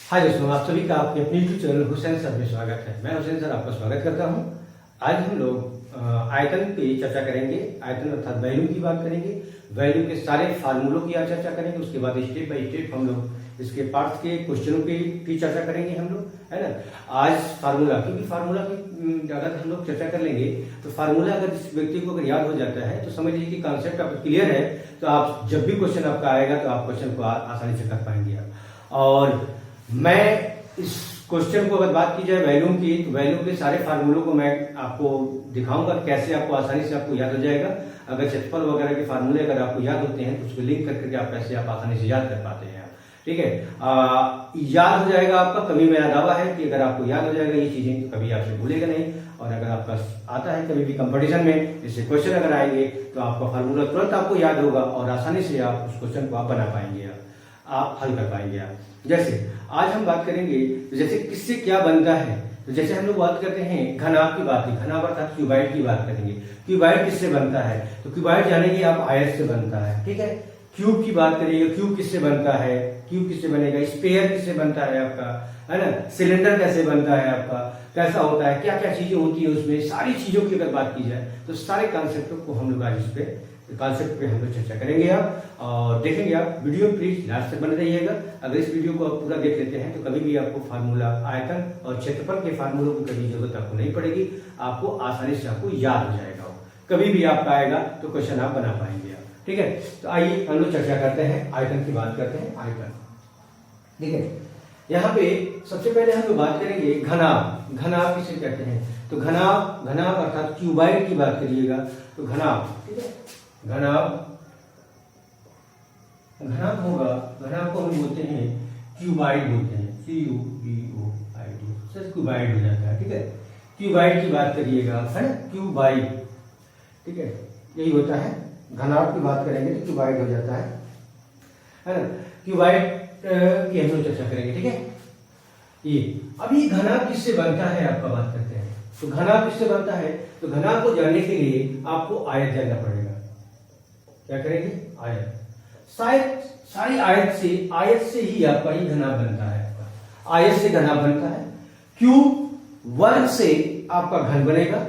हाय दोस्तों, आप सभी का आपके अपने यूट्यूब चैनल हुसैन सर में स्वागत है। मैं हुसैन सर आपका स्वागत करता हूं। आज हम लोग आयतन की चर्चा करेंगे। आयतन अर्थात वैल्यू की बात करेंगे। वैल्यू के सारे फार्मूलों की आज चर्चा करेंगे। उसके बाद स्टेप बाय स्टेप हम लोग इसके पार्ट्स के क्वेश्चनों की चर्चा करेंगे हम लोग, है ना। आज फार्मूला, क्योंकि फार्मूला की अगर हम लोग चर्चा कर लेंगे तो फार्मूला अगर इस व्यक्ति को अगर याद हो जाता है तो समझ लीजिए कि कॉन्सेप्ट आपका क्लियर है। तो आप जब भी क्वेश्चन आपका आएगा तो आप क्वेश्चन को आसानी से कर पाएंगे। और मैं इस क्वेश्चन को अगर बात की जाए वैल्यू की, तो वैल्यू के सारे फार्मूलों को मैं आपको दिखाऊंगा कैसे आपको आसानी से आपको याद हो जाएगा। अगर क्षेत्रफल वगैरह के फार्मूले अगर आपको याद होते हैं तो उसको लिंक करके आप कैसे आप आसानी से याद कर पाते हैं। ठीक है, याद हो जाएगा आपका। कभी मेरा दावा है कि अगर आपको याद हो जाएगा ये चीजें तो कभी आपसे भूलेगा नहीं। और अगर आपका आता है कभी भी कंपटीशन में इससे क्वेश्चन अगर आएंगे तो आपका फार्मूला तुरंत आपको याद होगा और आसानी से आप उस क्वेश्चन को आप बना पाएंगे, आप हल कर पाएंगे। जैसे आज हम बात करेंगे तो जैसे किससे क्या बनता है। तो जैसे हम लोग बात करते हैं घनाभ की बात, घनाभ अर्थात क्यूबाइड की बात करेंगे। क्यूबाइड किससे बनता है तो क्यूबाइड जानेंगे आप आयत से बनता है। ठीक है, क्यूब की बात करिएगा, क्यूब किससे बनता है, क्यूब किससे बनेगा, स्फीयर किससे बनता है आपका, है ना। सिलेंडर कैसे बनता है आपका, कैसा होता है, क्या क्या चीजें होती है उसमें, सारी चीजों की अगर बात की जाए तो सारे कॉन्सेप्टों को हम लोग आज इस पे कॉन्सेप्ट पे हम लोग चर्चा करेंगे आप और देखेंगे आप। वीडियो प्लीज लास्ट तक बने रहिएगा। अगर इस वीडियो को आप पूरा देख लेते हैं तो कभी भी आपको फार्मूला आयतन और क्षेत्रफल के फार्मूलों की कभी जरूरत आपको नहीं पड़ेगी। आपको आसानी से आपको याद हो जाएगा। कभी भी आपका आएगा तो क्वेश्चन आप बना पाएंगे आप। ठीक है, तो आइए हम लोग चर्चा करते हैं, आयतन की बात करते हैं। आयतन, ठीक है, यहाँ पे सबसे पहले हम लोग बात करेंगे घनाभ। घनाभ किसे कहते हैं तो घनाभ, घनाभ अर्थात क्यूबाइड की बात करिएगा तो घनाभ, ठीक है, घनाभ, घनाभ होगा, घनाभ को हम बोलते हैं क्यूबाइड बोलते हैं, CUBOID, सर क्यूबाइड हो जाता है। ठीक है, क्यूबाइड की बात करिएगा, है ना, क्यूबाइड। ठीक है, यही होता है। घनाभ की बात करेंगे तो क्यूबाइड हो जाता है ना। क्यूबाइड की हम लोग चर्चा करेंगे। ठीक है, ये अब ये घनाभ किससे बनता है आपका बात करते हैं। तो घनाभ किससे बनता है तो घनाभ को जानने के लिए आपको आयत जानना पड़ेगा। क्या करेंगे, आयत। शायद सारी आयत से ही आपका ये घनाभ बनता है। आयत से घनाभ बनता है। क्यूब वर्ग से आपका घन बनेगा,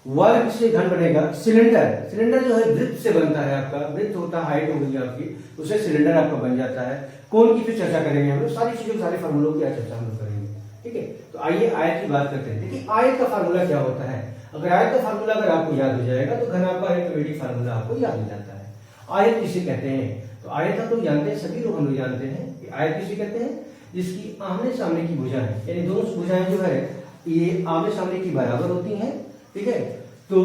वर्ग से घन बनेगा। सिलेंडर, सिलेंडर जो है वृत्त से बनता है आपका, वृत्त होता है, हाइट हो गई आपकी, उससे सिलेंडर आपका बन जाता है। कोण की फिर चर्चा करेंगे हम लोग, सारी चीजों सारे फार्मूलों की चर्चा हम लोग करेंगे। ठीक है, तो आइए आयत की बात करते हैं। देखिए आयत का फार्मूला क्या होता है। अगर आयत का फार्मूला अगर आपको याद हो जाएगा तो घनाभ का एक फार्मूला आपको याद हो जाता है। आयत किसे कहते हैं तो आयत हम लोग जानते हैं, सभी लोग हम लोग जानते हैं कि आयत किसे कहते हैं जिसकी आमने सामने की भुजाएं, यानी दोनों भुजाएं जो है ये आमने सामने की बराबर होती हैं। ठीक है, तो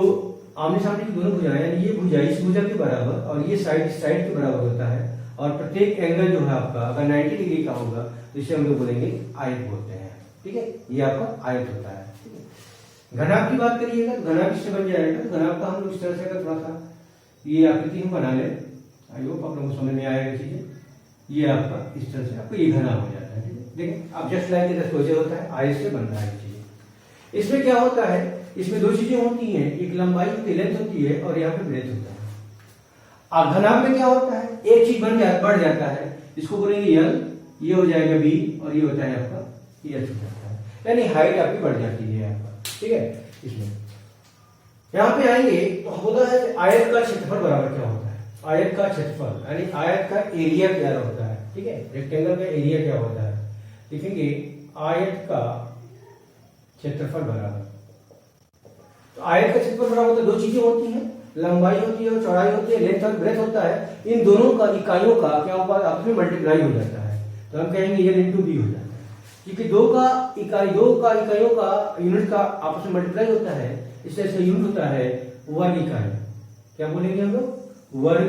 आमने सामने की दोनों भुजाएं, यानी ये भुजा इस भुजा के बराबर और ये साइड इस साइड के बराबर होता है। और प्रत्येक एंगल जो है आपका अगर 90 डिग्री का होगा तो इसे हम लोग बोलेंगे आयत बोलते हैं। ठीक है, ये आपका आयत होता है। ठीक है, घनाभ की बात करिएगा तो घनाभ किससे बन जाएगा तो घनाभ का हम लोग इस तरह से अगर थोड़ा सा ये आकृति हम बना ले, आई होप आप लोगों को समझ में आएगा चीजें। ये आपका इस तरह से आपको ये घनाभ हो जाता है। ठीक है, देखिए आप जस्ट लाइक जैसे सोचे होता है, आयत से बन रहा है चीज। इसमें क्या होता है, इसमें दो चीजें होती हैं, एक लंबाई होती है, लेंथ होती है, और यहाँ पे ब्रेथ होता है। और घनाभ में क्या होता है, एक चीज बढ़ जाता है, इसको बोलेंगे यल, ये हो जाएगा बी, और ये होता है आपका ये हो जाता है, यानी हाइट आपकी बढ़ जाती है आपका। ठीक है, इसमें यहाँ पे आएंगे तो होता है आयत का क्षेत्रफल बराबर क्या होता है। आयत का क्षेत्रफल यानी आयत का एरिया क्या होता है। ठीक है, रेक्टेंगल का एरिया क्या होता है, देखेंगे आयत का क्षेत्रफल बराबर। तो आयत का क्षेत्रफल बराबर होता है, दो चीजें होती हैं, लंबाई होती है और चौड़ाई होती है, लेंथ और ब्रेथ होता है। इन दोनों का इकाइयों का क्या होगा आपस में मल्टीप्लाई हो जाता है, तो हम कहेंगे ये इंटू बी हो जाता है। क्योंकि दो का इकाइयों का यूनिट का आपस में मल्टीप्लाई होता है, इससे यूनिट होता है वर्ग इकाई। क्या बोलेंगे हम लोग, वर्ग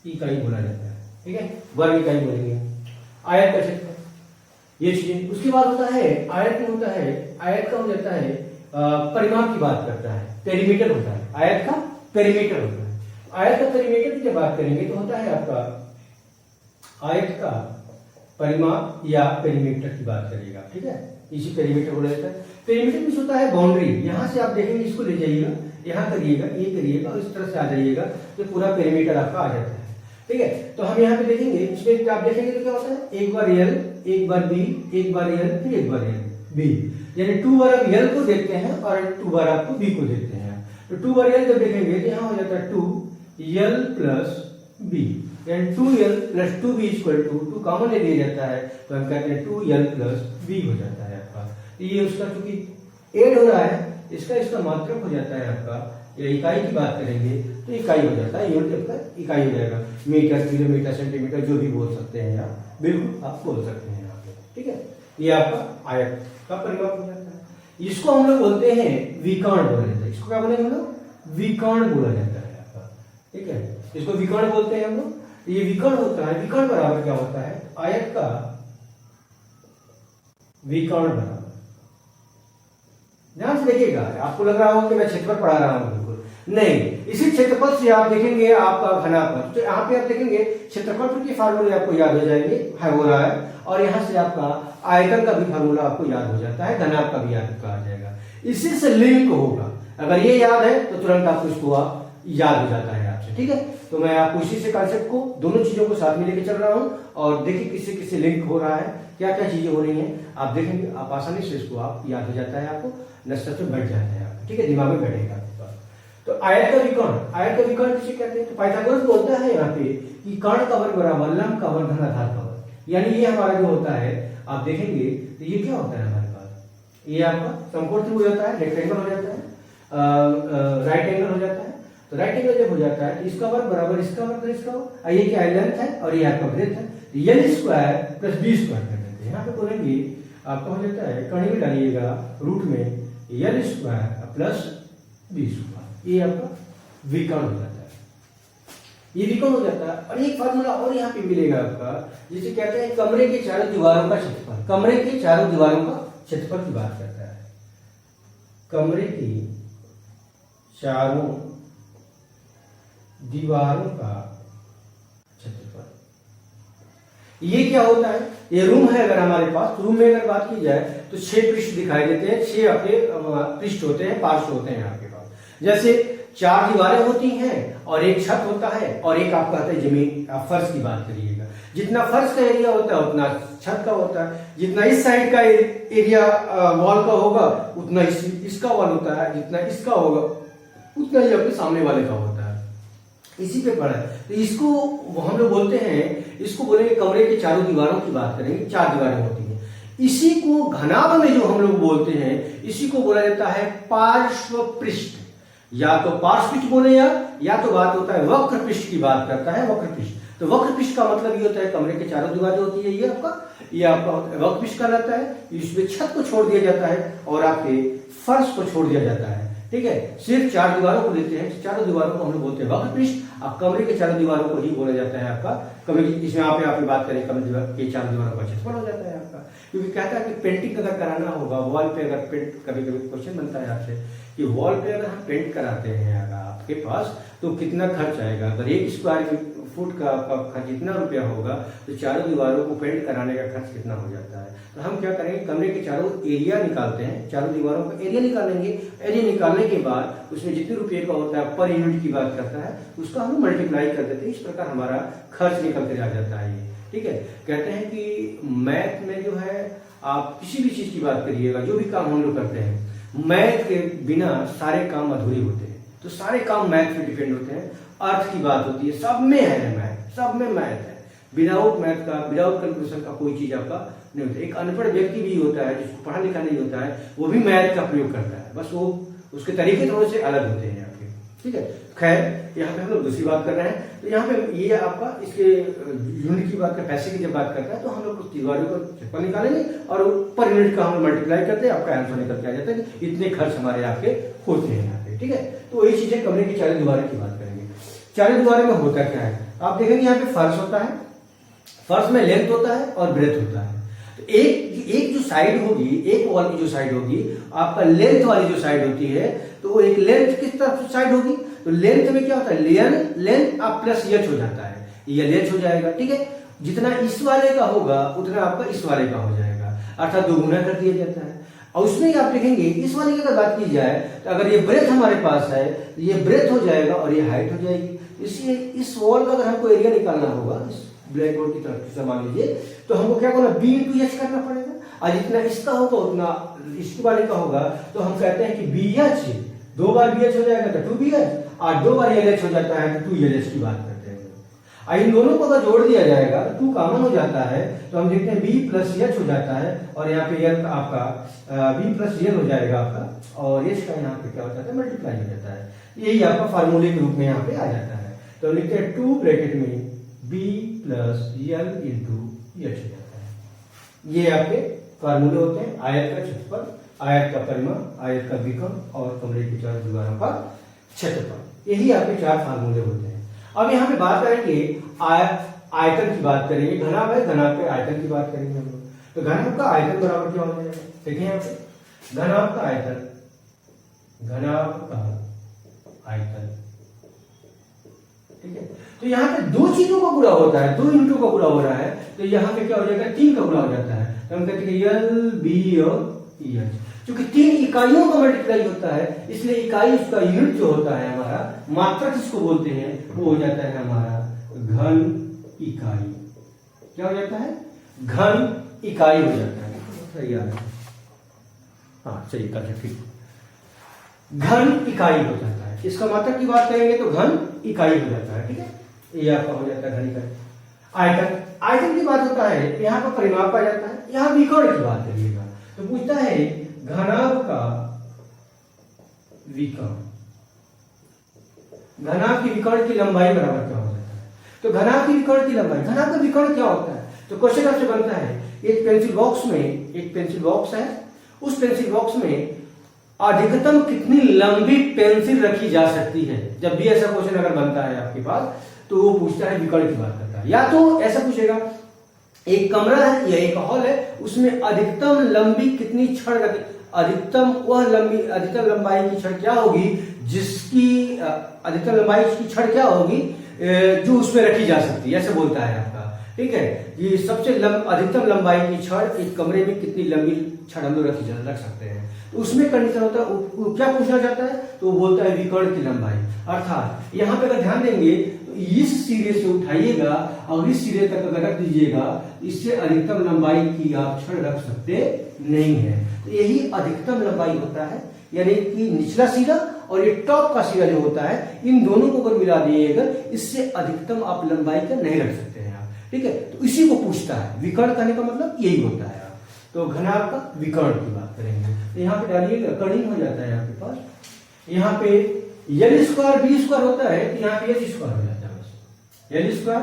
इकाई बोला जाता है। ठीक है, वर्ग इकाई बोलेंगे। आयत का क्षेत्रफल, ये चीजें। उसके बाद होता है आयत में होता है, आयत का हो जाता है परिमाप की बात करता है, पेरीमीटर होता है। आयत का पेरीमीटर होता है। आयत का पेरीमीटर की जब बात करेंगे तो होता है आपका आयत का परिमाप या पेरीमीटर की बात करिएगा। ठीक है, इसी पेरीमीटर बोला जाता है। पेरीमीटर में होता है बाउंड्री, यहां से आप देखेंगे इसको ले जाइएगा, यहां करिएगा, ये करिएगा और इस तरह से आ जाइएगा तो पूरा पेरीमीटर आपका आ जाता है। ठीक है। तो हम यहाँ पे देखेंगे, इसमें आप देखेंगे तो क्या होता है, एक बार एल, एक बार बी, एक बार एल, फिर एक बार एल बी, यानी 2 बार आप एल को देखते हैं और 2 बार आपको बी को देखते हैं। तो 2 बार एल जब देखेंगे तो यहाँ हो जाता है 2 एल प्लस बी, यानी 2l plus 2b equal to 2 common ले लिया जाता है तो हम कहते हैं 2l प्लस b हो जाता है आपका। ये उसका चूंकि ऐड हो रहा है, इसका मात्रक हो जाता है आपका, या इकाई की बात करेंगे तो इकाई हो जाता है, यूनिट का इकाई हो जाएगा, मीटर, किलोमीटर, सेंटीमीटर जो भी बोल सकते हैं आप, बिल्कुल आप बोल सकते हैं यहाँ पे, ठीक है। ये आपका आयत का परिमाप हो जाता है। इसको हम लोग बोलते हैं विकर्ण बोला जाता है। इसको क्या बोलेंगे हम लोग, विकर्ण बोला जाता है आपका, ठीक है। इसको विकर्ण बोलते हैं हम लोग। ये विकर्ण होता है, विकर्ण बराबर क्या होता है, आयत का विकर्ण बराबर, ध्यान से देखिएगा, आपको लग रहा होगा कि मैं क्षेत्रफल पढ़ा रहा हूं, बिल्कुल नहीं। इसी क्षेत्रफल से आप देखेंगे आपका घनाफल, तो यहाँ पे आप देखेंगे क्षेत्रफल के फार्मूले आपको याद हो जाएंगे, हो रहा है, और यहाँ से आपका आयतन का भी फार्मूला आपको याद हो जाता है, घनाभ का भी याद आ जाएगा, इसी से लिंक होगा। अगर ये याद है तो तुरंत आपको इसको याद हो जाता है आपसे, ठीक है। तो मैं आपको इसी से कॉन्सेप्ट को, दोनों चीजों को साथ में लेके चल रहा हूं, और देखिए किससे किससे लिंक हो रहा है, क्या क्या चीजें हो रही हैं, आप देखेंगे, आप आसानी से इसको आप याद हो जाता है, आपको नस्तर में बैठ जाता है आपका, ठीक है, दिमाग में बैठेगा। तो आयत का विकर्ण, आयत का विकर्ण किसे कहते हैं, तो पाइथागोरस बोलता है यहाँ पे कि कर्ण का वर्ग बराबर लंब का वर्ग धन आधार का वर्ग, यानी ये हमारा जो होता है, आप देखेंगे तो ये क्या होता है हमारे पास, ये आपका समकोण त्रिभुज हो जाता है, रेक्टेंगल हो जाता है, राइट एंगल हो जाता है। तो राइट एंगल जब हो जाता है तो इसका वर्ग बराबर इसका वर्ग इसका वर्ग, ये क्या है, लेंथ है, और ये आपका ब्रेथ है, l square plus b square कर देते हैं। यहाँ पे बोलेंगे आपका हो जाता है, कहीं भी डालिएगा रूट में l square plus b square, ये आपका विकर्ण हो जाता है, ये विकर्ण हो जाता है। और एक फार्मूला और यहाँ पे मिलेगा आपका, जिसे कहते हैं कमरे के चारों दीवारों का क्षेत्रफल, कमरे के चारों दीवारों का क्षेत्रफल की बात करता है, कमरे की चारों दीवारों का क्षेत्रफल। ये क्या होता है, ये रूम है अगर हमारे पास, रूम में अगर बात की जाए तो 6 पृष्ठ दिखाई देते हैं, 6 आपके पृष्ठ होते हैं, पार्श्व होते हैं आपके पास। जैसे 4 दीवारें होती हैं और एक छत होता है और एक आपका आता है जमीन, आप फर्श की बात करिएगा, जितना फर्श का एरिया होता है उतना छत का होता है, जितना इस साइड का एरिया वॉल का होगा उतना इसका वॉल होता है, जितना इसका होगा उतना ही अपने सामने वाले का होता है। इसी पे पड़ा है, तो इसको हम लोग बोलते हैं, इसको बोलेंगे कमरे के चारों दीवारों की बात करेंगे, 4 दीवारें होती हैं। इसी को घनाभ में जो हम लोग बोलते हैं, इसी को बोला जाता है पार्श्व पृष्ठ, या तो पार्श्व पृष्ठ बोले, या तो बात होता है वक्र पृष्ठ की बात करता है, वक्र पृष्ठ। तो वक्र पृष्ठ का मतलब ये होता है कमरे के चारों दीवार जो होती है, ये आपका वक्र पृष्ठ कहलाता है। इसमें छत को छोड़ दिया जाता है और आपके फर्श को छोड़ दिया जाता है, ठीक है, सिर्फ 4 दीवारों को लेते हैं, चारों दीवारों को हम लोग बोलते हैं वक्र पृष्ठ। अब कमरे के चारों दीवारों को ही बोला जाता है आपका कमरे, इसमें आप बात करें कमरे के 4 दीवारों का क्षेत्रफल हो जाता है आपका। क्योंकि कहता है कि पेंटिंग अगर कराना होगा वॉल पे, अगर पेंट, कभी कभी क्वेश्चन बनता है आपसे कि वॉल पे अगर हम पेंट कराते हैं अगर आपके पास तो कितना खर्च आएगा, अगर 1 स्क्वायर फुट का खर्च जितना रुपया होगा तो चारों दीवारों को पेंट कराने का खर्च कितना हो जाता है। तो हम क्या करेंगे, कमरे के चारों एरिया निकालते हैं, चारों दीवारों का एरिया निकालेंगे, एरिया निकालने के बाद उसमें जितने रुपये का होता है पर यूनिट की बात करता है, उसका हम मल्टीप्लाई कर देते हैं, इस प्रकार हमारा खर्च निकल कर आ जाता है ये, ठीक है। कहते हैं कि मैथ में जो है आप किसी भी चीज की बात करिएगा, जो भी काम हम लोग करते हैं, मैथ के बिना सारे काम अधूरे होते हैं। तो सारे काम मैथ पे डिपेंड होते हैं, अर्थ की बात होती है, सब में है मैथ, सब में मैथ है। विदाउट मैथ का, विदाउट कैलकुलेशन का कोई चीज आपका नहीं होता। एक अनपढ़ व्यक्ति भी होता है जिसको पढ़ा लिखा नहीं होता है, वो भी मैथ का प्रयोग करता है, बस वो उसके तरीके थोड़े से अलग होते हैं आपके, ठीक है। खैर यहाँ पे हम लोग दूसरी बात कर रहे हैं, तो यहाँ पे ये आपका इसके यूनिट की बात, पैसे की जब बात करता है तो हम लोग कुछ दीवारों को क्षेत्रफल निकालेंगे और पर यूनिट का हम मल्टीप्लाई करते हैं, आपका आंसर निकल के आ जाता है कि इतने खर्च हमारे आपके होते हैं यहाँ पे, ठीक है। तो वही चीजें कमरे की 4 दीवारों की बात करेंगे। 4 दीवारों में होता क्या है, आप देखेंगे यहाँ पे फर्श होता है, फर्श में लेंथ होता है और ब्रेथ होता है। तो एक जो साइड होगी, एक वॉल की जो साइड होगी, आपका लेंथ वाली जो साइड होती है, तो वो एक लेंथ किस तरफ साइड होगी, तो लेंथ में क्या होता है, लेंथ आप प्लस एच हो जाता है, ये लेंथ हो जाएगा, ठीक है। जितना इस वाले का होगा उतना आपका इस वाले का हो जाएगा, अर्थात 2 गुना कर दिया जाता है। और उसमें आप देखेंगे इस वाले की अगर बात की जाए तो अगर ये ब्रेथ हमारे पास है, ये ब्रेथ हो जाएगा और ये हाइट हो जाएगी। इसलिए इस वॉल का अगर हमको एरिया निकालना होगा इस ब्लैक बोर्ड की तरफ से मान लीजिए, तो हमको क्या करना, बी इंटू एच करना पड़ेगा। और जितना इसका होगा उतना इसके वाले का होगा, तो हम कहते हैं कि बी एच, 2 बार बी एच हो जाएगा तो 2 बी एच, और 2 बार एल एच हो जाता है तो 2 एल एच की बात करते हैं। और इन दोनों को अगर जोड़ दिया जाएगा तो 2 कॉमन हो जाता है, तो हम देखते हैं बी प्लस एच हो जाता है, और यहाँ पे एल आपका बी प्लस एल हो जाएगा आपका, और एच का यहाँ पे क्या हो जाता है, मल्टीप्लाई हो जाता है। यही आपका फार्मूले के रूप में यहाँ पे आ जाता है। तो लिखते हैं 2 ब्रैकेट में b plus l into h हो जाता है। ये आपके फार्मूले होते हैं आयत का क्षेत्रफल, आयत का परिमाण, आयत का विकर्ण और कमरे की 4 दीवारों का क्षेत्रफल। यही आपके 4 फार्मूले होते हैं। अब यहाँ पे बात करेंगे आयतन की बात करेंगे, घनाभ है, घनाभ पे आयतन की बात करेंगे हम लोग। तो घनाभ का आयतन बराबर क्या हो जाएगा, देखिए यहाँ पे घनाभ का आयतन, घनाभ का आयतन, ठीक है। तो यहाँ पे 2 चीजों का गुणा होता है, 2 इंटू का गुणा हो रहा है, तो यहाँ पे क्या हो जाएगा, 3 का गुणा हो जाता है। तो हम कहते हैं एल बी और एच, क्योंकि 3 इकाइयों का मल्टीप्लाई होता है, इसलिए इकाई उसका यूनिट जो होता है हमारा, मात्रक जिसको बोलते हैं, वो हो जाता है हमारा घन इकाई। क्या हो जाता है, घन इकाई हो जाता है। सही आ रहा है, हाँ सही कहा, ठीक, घन इकाई हो जाता है। इसका मात्रक की बात करेंगे तो घन इकाई हो जाता है, ठीक है। ये आपका हो जाता है घन इकाई। आयतन, आयतन की बात होता है, यहाँ पर परिमाप आ जाता है। यहाँ विकर्ण की बात करिएगा तो पूछता है घनाभ का विकर्ण, घनाभ की विकर्ण की लंबाई बराबर क्या हो जाता है। तो घनाभ की विकर्ण की लंबाई, घनाभ का विकर्ण क्या होता है, तो क्वेश्चन आपसे बनता है, एक पेंसिल बॉक्स में, एक पेंसिल बॉक्स है, उस पेंसिल बॉक्स में अधिकतम कितनी लंबी पेंसिल रखी जा सकती है। जब भी ऐसा क्वेश्चन अगर बनता है आपके पास, तो वो पूछता है विकर्ण की बात करता है। या तो ऐसा पूछेगा, एक कमरा है या एक हॉल है, उसमें अधिकतम लंबी कितनी छड़ रखी, अधिकतम वह लंबी, अधिकतम लंबाई की छड़ क्या होगी, जिसकी अधिकतम लंबाई की छड़ क्या होगी जो उसमें रखी जा सकती है, ऐसे बोलता है आपका, ठीक है। ये सबसे अधिकतम लंबाई की छड़ एक कमरे में कितनी लंबी छड़ हम लोग रख सकते हैं, तो उसमें कंडीशन होता है, वो क्या पूछना चाहता है, तो वो बोलता है विकर्ण की लंबाई। अर्थात यहाँ पे अगर ध्यान देंगे तो इस सिरे से उठाइएगा और इस सिरे तक अगर रख दीजिएगा, इससे अधिकतम लंबाई की आप छड़ रख सकते नहीं है। तो यही अधिकतम लंबाई होता है, यानी कि निचला सिरा और ये टॉप का सिरा जो होता है, इन दोनों को अगर मिला दिएगा, इससे अधिकतम आप लंबाई का नहीं रख सकते हैं आप, ठीक है। तो इसी को पूछता है, विकर्ण करने का मतलब यही होता है। तो घनाभ का विकर्ण की बात करेंगे, तो यहाँ पे डालिएगा, कर्ण हो जाता है आपके पास, यहाँ पे एल स्क्वायर बी स्क्वायर होता है, तो यहाँ पे एच स्क्वायर हो जाता है, बस l square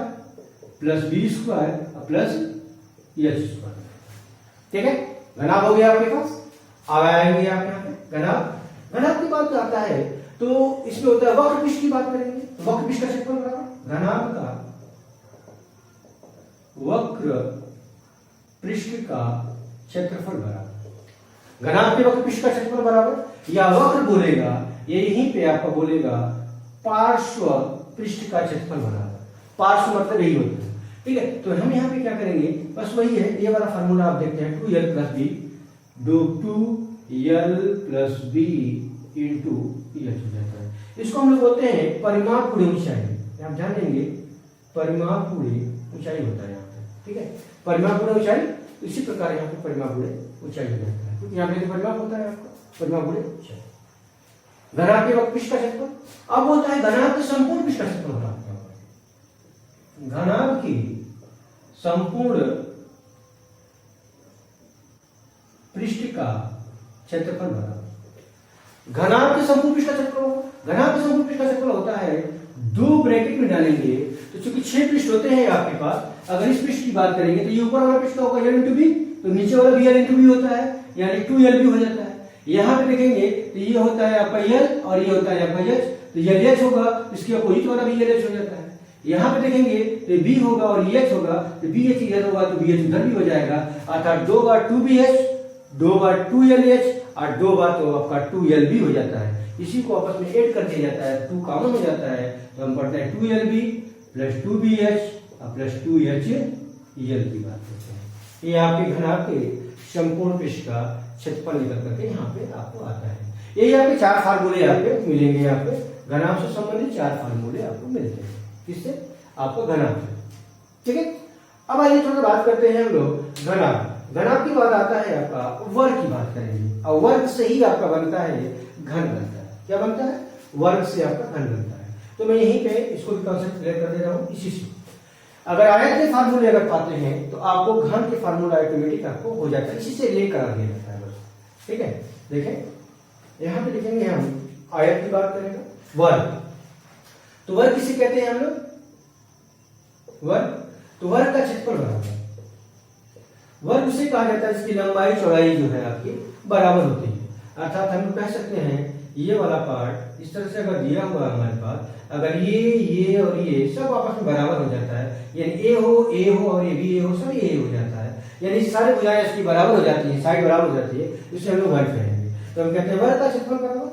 plus b square plus h square, ठीक है। घनाभ हो गया आपके पास। अब आएंगे आप यहाँ पे घनाभ, घनाभ की बात आता है तो इसमें होता है वक्र पृष्ठ की बात करेंगे, वक्र पृष्ठ का क्षेत्रफल बराबर घनाभ का वक्र पृष्ठ का क्षेत्रफल बराबर, घनाभ के वक्र पृष्ठ का क्षेत्रफल बराबर, या वक्र बोलेगा, ये यहीं पे आपका बोलेगा पार्श्व पृष्ठ का क्षेत्रफल बराबर। पार्श्व मतलब यही होता है, ठीक है। तो हम यहाँ पे क्या करेंगे, बस वही है, ये वाला फार्मूला आप देखते हैं, 2l plus b, 2l plus b into h हो जाता है। इसको हम लोग बोलते हैं परिमाप गुणे ऊंचाई। आप जान लेंगे परिमाप गुणे ऊंचाई होता है यहाँ पे, ठीक है। परिमाप गुणे ऊंचाई, इसी प्रकार यहाँ पे परिमाप गुणे ऊंचाई हो जाता है, क्योंकि यहाँ पे परिमाप होता है आपका, परिमाप गुणे ऊंचाई। घनाभ के वक्र पृष्ठ का क्षेत्रफल, अब होता है घनाभ के संपूर्ण पृष्ठ का क्षेत्रफल होता है, घनाभ की संपूर्ण पृष्ठ का क्षेत्रफल बराबर, घनाभ के संपूर्ण पृष्ठ का क्षेत्रफल, घनाभ के संपूर्ण पृष्ठ का क्षेत्रफल होता है, 2 ब्रैकेट में डालेंगे तो चूंकि 6 पृष्ठ होते हैं आपके पास, अगर इस पृष्ठ की बात करेंगे तो ये ऊपर वाला पृष्ठ होगा एल इंटू बी, तो नीचे वाला भी एल इंटू बी होता है, यानी 2l भी हो जाता है। यहाँ पे देखेंगे तो ये होता है आपका एल और ये होता है आपका एच, तो एल एच होगा, इसके अपोजिट वाला भी एल एच हो जाता है। यहाँ पे देखेंगे तो बी होगा और ये एच होगा, तो बी एच इधर होगा तो बी एच उधर भी हो जाएगा, अर्थात 2 बार 2bh, 2 बार 2lh और 2 बार तो आपका 2l भी हो जाता है। इसी को आपस में ऐड कर दिया जाता है, 2 कॉमन हो जाता है, तो हम पढ़ते हैं 2lb प्लस 2bh और प्लस 2hel की बात करते हैं। ये आपके घनाभ के संपूर्ण पृष्ठ का क्षेत्रफल निकल करके यहाँ पे आपको आता है। यही आपके 4 फार्मूले यहाँ पे मिलेंगे, यहाँ पे घनाभ से संबंधित 4 फार्मूले आपको मिलते हैं। किससे? आपको घनाभ से। ठीक है, अब आइए थोड़ा बात करते हैं हम लोग घनाभ। घनाभ की बात आता है आपका वर्ग की बात करेंगे, और वर्ग से ही आपका बनता है घन बनता है। क्या बनता है? वर्ग से आपका घन बनता है। तो मैं यहीं पे इसको भी कॉन्सेप्ट क्लियर कर दे रहा हूं। इसी से अगर आयत के फार्मूले अगर पाते हैं तो आपको घन के फार्मूला ऑटोमेटिक आपको हो जाता है, इसी से लेकर आ दिया जाता है बस। ठीक है, देखें यहां पे लिखेंगे हम आयत की बात करेंगे वर्ग। तो वर्ग किसे कहते हैं हम लोग? वर्ग। तो वर्ग का क्षेत्रफल बराबर है। वर्ग उसे कहा जाता है इसकी लंबाई चौड़ाई जो है आपकी बराबर होती है। अर्थात हम लोग कह सकते हैं ये वाला पार्ट इस तरह से अगर दिया हुआ है हमारे पास, अगर ये और ये सब आपस में बराबर हो जाता है, यानी ए हो और ये भी ए हो, सब ए हो जाता है, यानी सारी भुजाएं इसकी बराबर हो जाती है, साइड बराबर हो जाती है, इसे हम लोग वर्ग कहेंगे। तो हम कहते हैं वर्ग का क्षेत्रफल बराबर।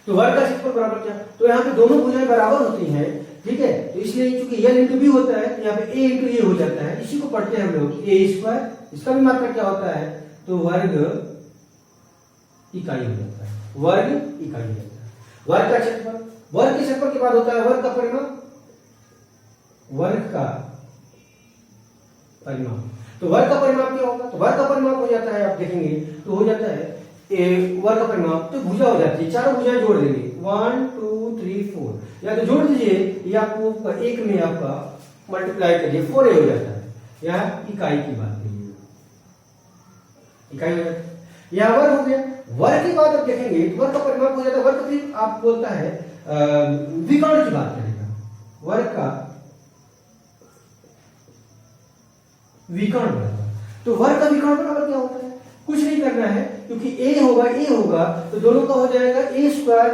तो वर्ग का क्षेत्रफल बराबर क्या? तो यहाँ पे दोनों भुजाएं बराबर होती हैं। ठीक है, तो इसलिए चूंकि एल इंटू बी होता है, तो यहाँ पे ए इंटू ए हो जाता है। इसी को पढ़ते हैं हम लोग ए स्क्वायर। इसका भी मात्रक क्या होता है? तो वर्ग इकाई हो जाता है, वर्ग इकाई हो जाता है। वर्ग का क्षेत्रफल, वर्ग के क्षेत्रफल के बाद होता है वर्ग का परिमाप। वर्ग का परिमाप, तो वर्ग का परिमाप क्या होगा? तो वर्ग का परिमाप हो जाता है, आप देखेंगे तो हो जाता है वर्ग का परिमाप, तो भुजा हो जाती है, चारों भुजाएं जोड़ देंगे 1 2 3 4, या तो जोड़ दीजिए या आपको एक में आपका मल्टीप्लाई करिए 4a हो जाता है। यहाँ इकाई की बात करिए, इकाई हो जाता है। यहाँ वर्ग हो गया। वर्ग की बात आप देखेंगे तो वर्ग का परिमाप हो जाता है, वर्ग फिर आप बोलता है विकर्ण की बात करेगा, वर्ग का विकर्ण बराबर। तो वर्ग का विकर्ण बराबर क्या होता है? कुछ नहीं करना है, क्योंकि ए होगा तो दोनों का हो जाएगा ए स्क्वायर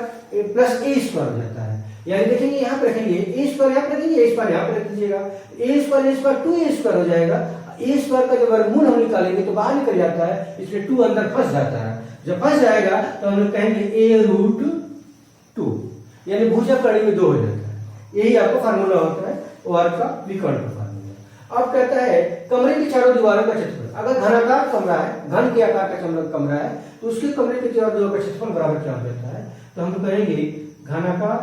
प्लस ए स्क्वायर हो जाता है। यानी देखेंगे यहाँ पे रखेंगे ए स्क्वायर, यहाँ पे रखेंगे ए स्क्वायर, यहाँ पे रख दीजिएगा ए स्क्वायर 2a स्क्वायर हो जाएगा। ए स्क्वायर का जब वर्गमूल हम निकालेंगे तो बाहर निकल जाता है, इसलिए 2 अंदर फंस जाता है। जब फंस जाएगा तो हम लोग कहेंगे a√2, यानी भुजा कड़ी में 2 हो जाता है। यही आपका फार्मूला होता है वर्ग का विकर्ण का फार्मूला। अब कहता है कमरे की चारों दीवारों का क्षेत्रफल। अगर घनाकार कमरा है, घन के आकार का कमरा है, तो उसके कमरे के चारों दीवारों का क्षेत्रफल बराबर क्या हो जाता है? तो हम कहेंगे घनाकार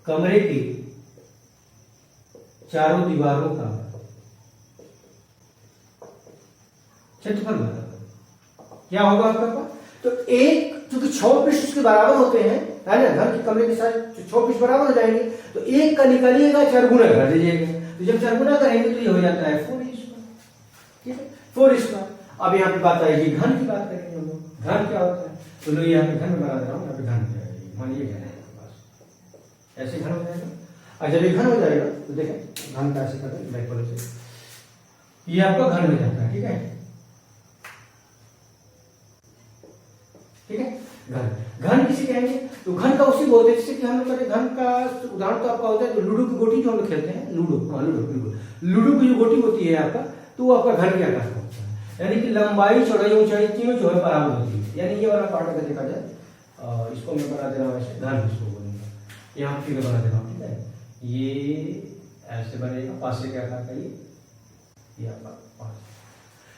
कमरे की चारों दीवारों का क्षेत्रफल बराबर क्या होगा आपका पास? तो एक चूंकि 6 पृष्ठ उसके बराबर होते हैं, है ना, घर के कमरे के साथ 6 पृष्ठ बराबर हो जाएंगे, तो एक का निकालिएगा 4 गुना कर दीजिएगा। तो जब 4 गुना करेंगे तो ये हो जाता है 4 स्क्वायर। ठीक है, 4 स्क्वायर। अब यहाँ पे बात आएगी घन की बात करेंगे हम लोग। घन क्या होता है? तो लोग यहाँ पे घन बना दे रहा हूँ, यहाँ पे घन हो जाएगा, मानिए घन है बस, ऐसे घन हो जाएगा। और जब ये घन हो जाएगा तो देखें घन का ऐसे कर दें बैक वाले से, ये आपका घन हो जाता है। ठीक है, ठीक है, घन। घन किसे कहेंगे? तो घन का उसी बोलते हैं जैसे कि हम लोग कहते हैं, घन का उदाहरण तो आपका होता है तो लूडो की गोटी जो हम लोग खेलते हैं, लूडो, हाँ लूडो, बिल्कुल लूडो की जो गोटी होती है आपका, तो वो आपका घन के आकार का होता है। यानी कि लंबाई चौड़ाई ऊंचाई तीनों जो है बराबर होती है। यानी ये वाला पार्ट अगर देखा जाए, इसको मैं बना दे रहा हूँ ऐसे, घन इसको बोलेंगे, यहाँ फिगर बना दे रहा हूँ। ठीक है, ये ऐसे बनेगा पासे के आकार का, ये आपका पास।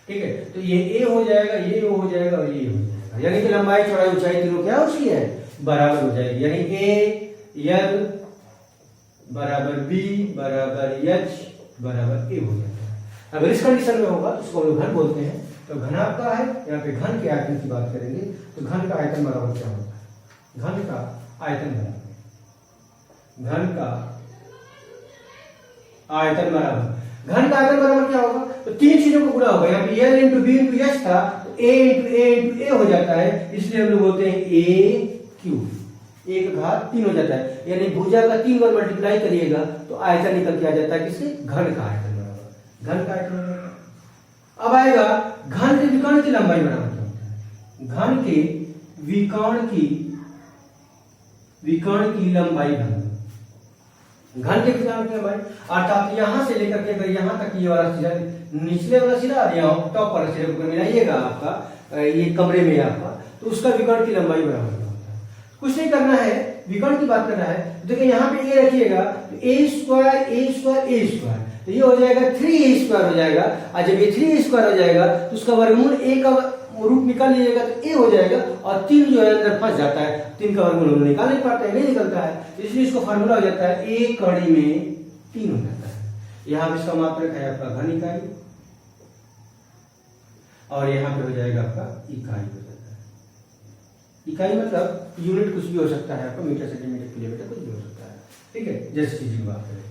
ठीक है, तो ये ए हो जाएगा, ये ओ हो जाएगा और ये हो जाएगा, यानी कि लंबाई चौड़ाई ऊंचाई तीनों क्या उसकी है बराबर हो जाएगी। यानी ए यल बराबर बी बराबर एच बराबर ए हो जाता है। अगर इस कंडीशन में होगा तो उसको हम लोग घन बोलते हैं। तो घन आपका है, यहाँ पे घन के आयतन की बात करेंगे तो घन का आयतन बराबर क्या होता है? घन का आयतन बराबर, घन का आयतन बराबर, घन का आयतन बराबर क्या होगा? तो 3 चीजों को गुणा होगा। यहाँ पे l into b into h था, ए इंटू ए हो जाता है, इसलिए हम लोग बोलते हैं ए क्यूब, एक घात 3 हो जाता है। यानी भुजा का 3 बार मल्टीप्लाई करिएगा तो आयतन निकल के आ जाता है किससे? घन का आयतन बराबर, घन का आयतन बराबर। अब आएगा घन के विकर्ण की लंबाई बराबर क्या होता है? घन के विकर्ण की लंबाई बराबर, घन के विकर्ण की लंबाई अर्थात यहां से लेकर के अगर यहां तक ये वाला सिरा, निचले वाला सिरा और टॉप वाला सिरे को मिलाइएगा आपका ये कमरे में आपका, तो उसका विकर्ण की लंबाई बराबर होता है। कुछ नहीं करना है, विकर्ण की बात करना है। देखिए यहाँ पे ए रखिएगा तो ए स्क्वायर, तो ये हो जाएगा 3a स्क्वायर हो जाएगा। और जब ये 3a स्क्वायर हो जाएगा तो उसका वर्गमूल ए का रूट निकाल लीजिएगा तो ए हो जाएगा, और 3 जो है अंदर फंस जाता है, 3 का वर्गमूल हम निकाल नहीं पाते हैं, नहीं निकलता है, इसलिए इसको फार्मूला हो जाता है ए कड़ी में 3 हो जाता है। यहाँ पे इसका मात्रक है आपका घन इकाई, और यहाँ पे हो जाएगा आपका इकाई हो जाता है। इकाई मतलब यूनिट कुछ भी हो सकता है आपका, मीटर सेंटीमीटर किलोमीटर कुछ भी हो सकता है, ठीक है, जैसे चीज की बात करेगा।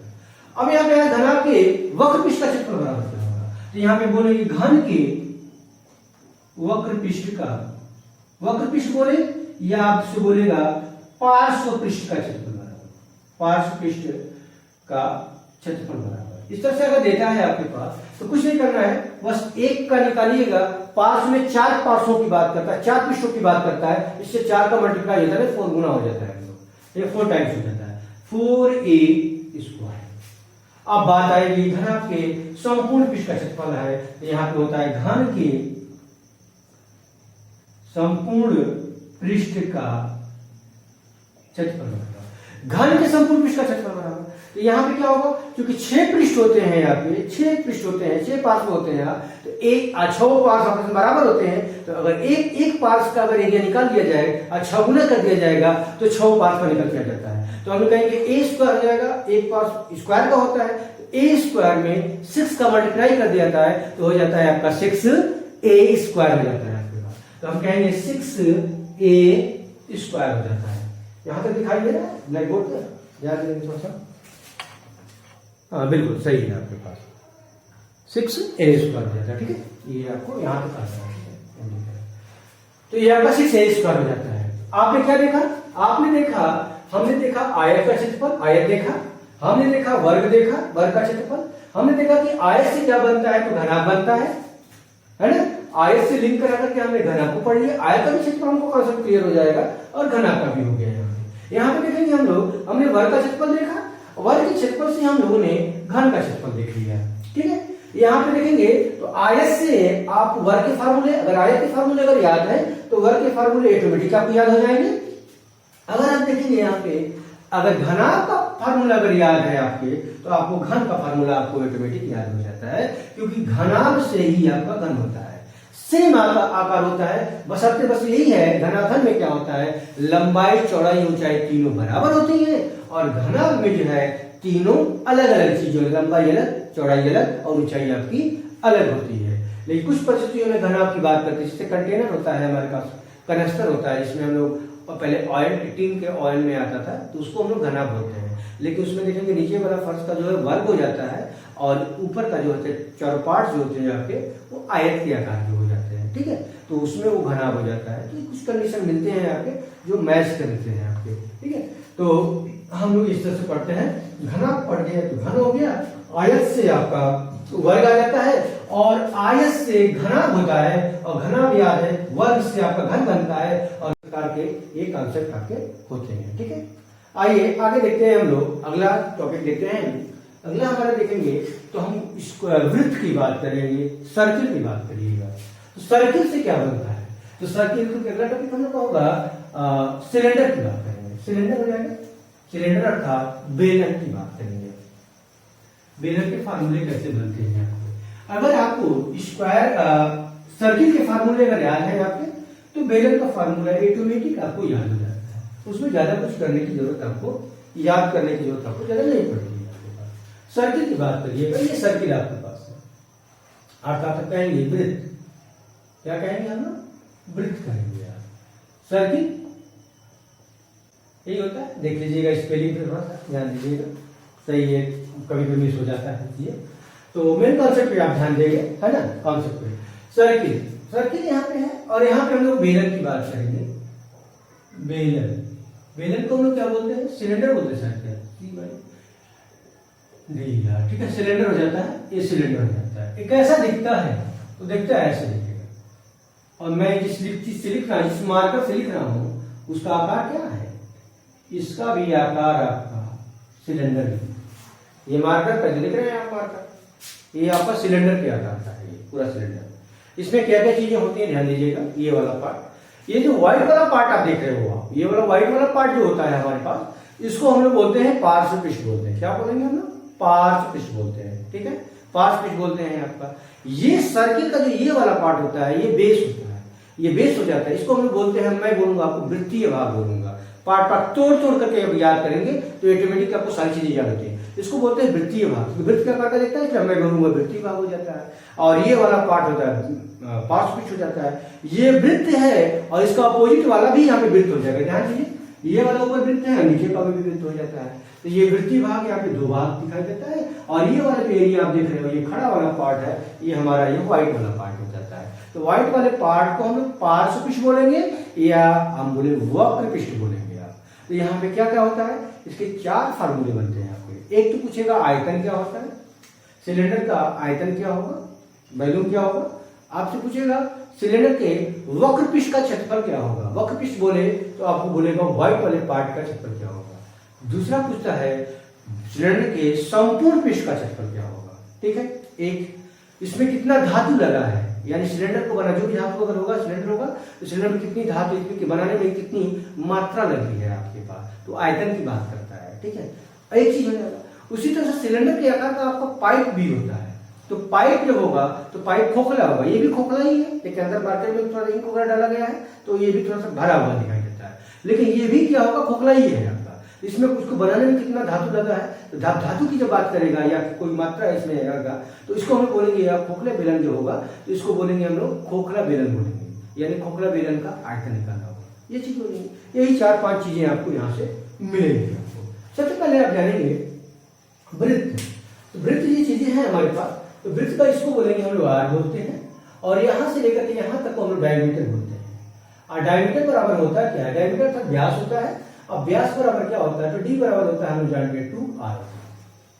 अब यहाँ पे घनाभ के वक्र पृष्ठ का क्षेत्रफल बराबर क्या होगा, तो यहाँ पे बोलेंगे घन के वक्र पृष्ठ का, वक्र पृष्ठ बोले या आपसे बोलेगा पार्श्व पृष्ठ का क्षेत्रफल बराबर, पार्श्व पृष्ठ का क्षेत्रफल बराबर। इस तरह से अगर डेटा है आपके पास तो कुछ नहीं करना है, बस एक का निकालिएगा, पार्श्व में 4 पार्श्वों की बात करता है, 4 पृष्ठों की बात करता है, इससे 4 का मल्टीप्लाई होता है, 4 गुना हो जाता है, ये 4 टाइम्स हो जाता है, 4a²। अब बात आएगी घनाभ के संपूर्ण पृष्ठ का क्षेत्रफल है, तो यहाँ पे होता है घन के संपूर्ण पृष्ठ का क्षेत्रफल बराबर, घन के संपूर्ण पृष्ठ का क्षेत्रफल बराबर। तो यहाँ पे क्या होगा, क्योंकि 6 पृष्ठ होते हैं, यहाँ पे 6 पृष्ठ होते हैं, 6 पार्श्व होते हैं यहाँ, तो 6 पार्श्व आपस में बराबर होते हैं, तो अगर एक पार्श्व का अगर एरिया निकाल दिया जाए और 6 गुना कर दिया जाएगा तो 6 पार्श्व का निकल दिया जाता है। तो हम कहेंगे a² हो जाएगा, एक पार्श्व स्क्वायर का होता है, तो a² में 6 का मल्टीप्लाई कर दिया जाता है, तो हो जाता है आपका 6a² हो जाता है आपके पास। तो हम कहेंगे 6a² हो जाता है। यहां तक दिखाई दे रहा है ब्लैक बोर्ड पर, ध्यान देंगे थोड़ा सा। हाँ बिल्कुल सही है आपके पास, 6a² हो जाता है, ठीक है, ये आपको यहां तक आता है, तो ये आपका 6a² हो जाता है। आपने क्या देखा, आपने देखा, हमने देखा आयत का क्षेत्रफल, आयत देखा, हमने देखा वर्ग देखा, वर्ग का क्षेत्रफल, हमने देखा कि आयत से क्या बनता है, तो घनाभ बनता है ना, आयत से लिंक करा करके हमने घनाभ को पढ़ लिया, आयत का भी क्षेत्रफल हमको कॉन्सेप्ट क्लियर हो जाएगा और घनाभ का भी हो गया। यहाँ पे देखेंगे हम लोग, हमने वर्ग का क्षेत्रफल देखा, वर्ग के क्षेत्रफल से हम लोगों ने घन का क्षेत्रफल देख लिया, ठीक है। यहाँ पे देखेंगे तो आयत से आप वर्ग के फार्मूले, अगर आयत के फार्मूले अगर याद है तो वर्ग के फार्मूले ऑटोमेटिक आपको याद हो जाएंगे। अगर आप देखेंगे यहाँ पे अगर घनाभ का फार्मूला अगर याद है आपके, तो आपको घन का फार्मूला आपको ऑटोमेटिक याद हो जाता है, क्योंकि घनाभ से ही आपका घन होता है, सेम आकार होता है, बस यही है, घनाघन में क्या होता है, लंबाई चौड़ाई ऊंचाई तीनों बराबर होती है, और घनाभ में जो है तीनों अलग अलग चीजों, लंबाई अलग, चौड़ाई अलग और ऊंचाई आपकी अलग होती है। लेकिन कुछ परिस्थितियों में घनाभ की बात करते हैं, जैसे कंटेनर होता है हमारे पास, कनेस्टर होता है, इसमें हम लोग पहले ऑयल, टिन के ऑयल में आता था, तो उसको हम लोग घनाभ बोलते हैं। लेकिन उसमें देखेंगे नीचे वाला फर्श का जो है वर्ग हो जाता है, और ऊपर का जो होता है चारों पार्ट जो होते हैं आपके, वो आयत के आकार के हो जाते हैं, ठीक है, तो उसमें वो घनाभ हो जाता है। तो कुछ कंडीशन मिलते हैं आपके जो मैच करते हैं आपके, ठीक है। तो हम लोग इस तरह से पढ़ते हैं, घनाभ पढ़ गए तो घन हो गया, आयत से आपका वर्ग आ जाता है, और आयत से घनाभ होता है, और घनाभ याद है, वर्ग से आपका घन बनता है, और प्रकार के ये कॉन्सेप्ट आपके होते हैं, ठीक है। आइए आगे देखते हैं हम लोग, अगला टॉपिक देखते हैं। अगला हमारा देखेंगे तो हम वृत्त की बात करेंगे, सर्किल की बात करिएगा। तो सर्किल से क्या बनता है, तो सर्किल का अगला टॉपिक हम लोग होगा सिलेंडर की बात करेंगे। सिलेंडर हो जाएगा, सिलेंडर अर्थात बेलन की बात करेंगे। बेलन के फार्मूले कैसे बनते हैं आपको, अगर आपको स्क्वायर सर्किल के फार्मूले अगर याद है आपके, तो बेलन का फार्मूला ऑटोमेटिक आपको याद हो जाता है, उसमें ज्यादा कुछ करने की जरूरत आपको, याद करने की जरूरत आपको ज्यादा नहीं पड़ेगी। सर्किल की बात करिएगा, ये सर्किल आपके पास है, अर्थात कहेंगे वृत्त, क्या कहेंगे हम लोग, वृत्त कहेंगे आप। सर्किल यही होता है, देख लीजिएगा स्पेलिंग पे थोड़ा सा ध्यान दीजिएगा, सही है, कभी कभी मिस हो जाता है ये, तो मेन कॉन्सेप्ट पे आप ध्यान देंगे, है ना, कॉन्सेप्ट पे। सर्किल, सर्किल यहाँ पे है, और यहाँ पे हम लोग बेलन की बात करेंगे। बेलन, बेलन को हम लोग क्या बोलते हैं, सिलेंडर बोलते हैं शायद, नहीं यार, ठीक है, सिलेंडर हो जाता है, ये सिलेंडर हो जाता है। ये कैसा दिखता है, तो दिखता है ऐसे दिखेगा, और मैं जिस चीज से लिख रहा हूं, जिस मार्कर से लिख रहा हूं, उसका आकार क्या है, इसका भी आकार आपका सिलेंडर ही। ये मार्कर पहले लिख रहे हैं आप मार्कर, ये आपका सिलेंडर के आकार का है, ये पूरा सिलेंडर। इसमें क्या क्या चीजें होती है ध्यान दीजिएगा, ये वाला पार्ट, ये जो व्हाइट वाला पार्ट आप देख रहे हो, ये वाला व्हाइट वाला पार्ट जो होता है हमारे पास, इसको हम लोग बोलते हैं पार्श्व पृष्ठ बोलते हैं। क्या बोलेंगे हम लोग, पार्श्व पृष्ठ बोलते हैं, ठीक है, पार्श्व पृष्ठ बोलते हैं आपका। ये सर्किल का जो ये वाला पार्ट होता है, ये बेस होता है, ये बेस हो जाता है। इसको हम लोग बोलते हैं, मैं बोलूंगा आपको वृत्तीय भाग बोलूंगा, पार्ट पार्ट तोड़ तोड़ करके अब याद करेंगे तो ऑटोमेटिक आपको सारी चीजें याद होती है। इसको बोलते हैं वृत्तीय भाग। वृत्त का आकार देखता है, मैं बोलूंगा वृत्तीय भाग हो जाता है। और ये वाला पार्ट होता है पार्श्व हो जाता है। ये वृत्त है और इसका अपोजिट वाला भी यहाँ पे वृत्त हो जाएगा। ध्यान दीजिए, ये वाला ऊपर वृत्त है, नीचे का भी वृत्त हो जाता है। तो ये वृत्तीय भाग यहाँ पे दो भाग दिखाई देता है। और ये वाला एरिया आप देख रहे हो, ये खड़ा वाला पार्ट है, ये हमारा ये व्हाइट वाला पार्ट हो जाता है। तो व्हाइट वाले पार्ट को हम लोग पार्श्व पृष्ठ बोलेंगे या हम बोले वक्र पृष्ठ बोलेंगे आप। तो यहाँ पे क्या क्या होता है, इसके चार फार्मूले बनते हैं आपके। एक तो पूछेगा आयतन क्या होता है, सिलेंडर का आयतन क्या होगा, वॉल्यूम क्या होगा। आपसे पूछेगा सिलेंडर के वक्र पृष्ठ का क्षेत्रफल क्या होगा। वक्र पृष्ठ बोले तो आपको बोलेगा व्हाइट वाले पार्ट का क्षेत्रफल क्या होगा। दूसरा पूछता है सिलेंडर के संपूर्ण पृष्ठ का क्षेत्रफल क्या होगा। ठीक है, एक इसमें कितना धातु लगा है, यानी सिलेंडर को बना जो भी धातु अगर होगा सिलेंडर होगा तो सिलेंडर में कितनी धातु, इसमें बनाने में कितनी मात्रा लगी है आपके पास, तो आयतन की बात करता है। ठीक है, एक चीज हो जाएगा। उसी तरह से सिलेंडर के आकार का आपका पाइप भी होता है। तो पाइप जब होगा तो पाइप खोखला होगा, ये भी खोखला ही है, लेकिन अंदर मार्केट में थोड़ा इंक वगैरह डाला गया है तो ये भी थोड़ा सा भरा हुआ दिखाई देता है, लेकिन ये भी क्या होगा, खोखला ही है आपका। इसमें उसको बनाने में कितना धातु लगा है, तो धातु की जब बात करेगा या कोई मात्रा इसमें आएगा तो इसको हम बोलेंगे, या खोखला बेलन जो होगा तो इसको बोलेंगे हम लोग खोखला बेलन बोलेंगे, यानी खोखला बेलन का आयतन निकालना होगा। ये चीज बोलेंगे। यही चार पांच चीजें आपको यहाँ से मिलेंगी। आपको सबसे पहले आप जानेंगे वृत्त। तो वृत्त ये चीजें हैं हमारे पास। तो वृत्त का इसको बोलेंगे हम लोग आर बोलते हैं, और यहां से लेकर के यहां तक को हम लोग डायमीटर बोलते हैं। और डायमीटर बराबर होता है क्या है, डायमीटर का व्यास होता है। अब व्यास बराबर क्या होता है, तो डी बराबर होता है हम लोग जानते हैं 2r,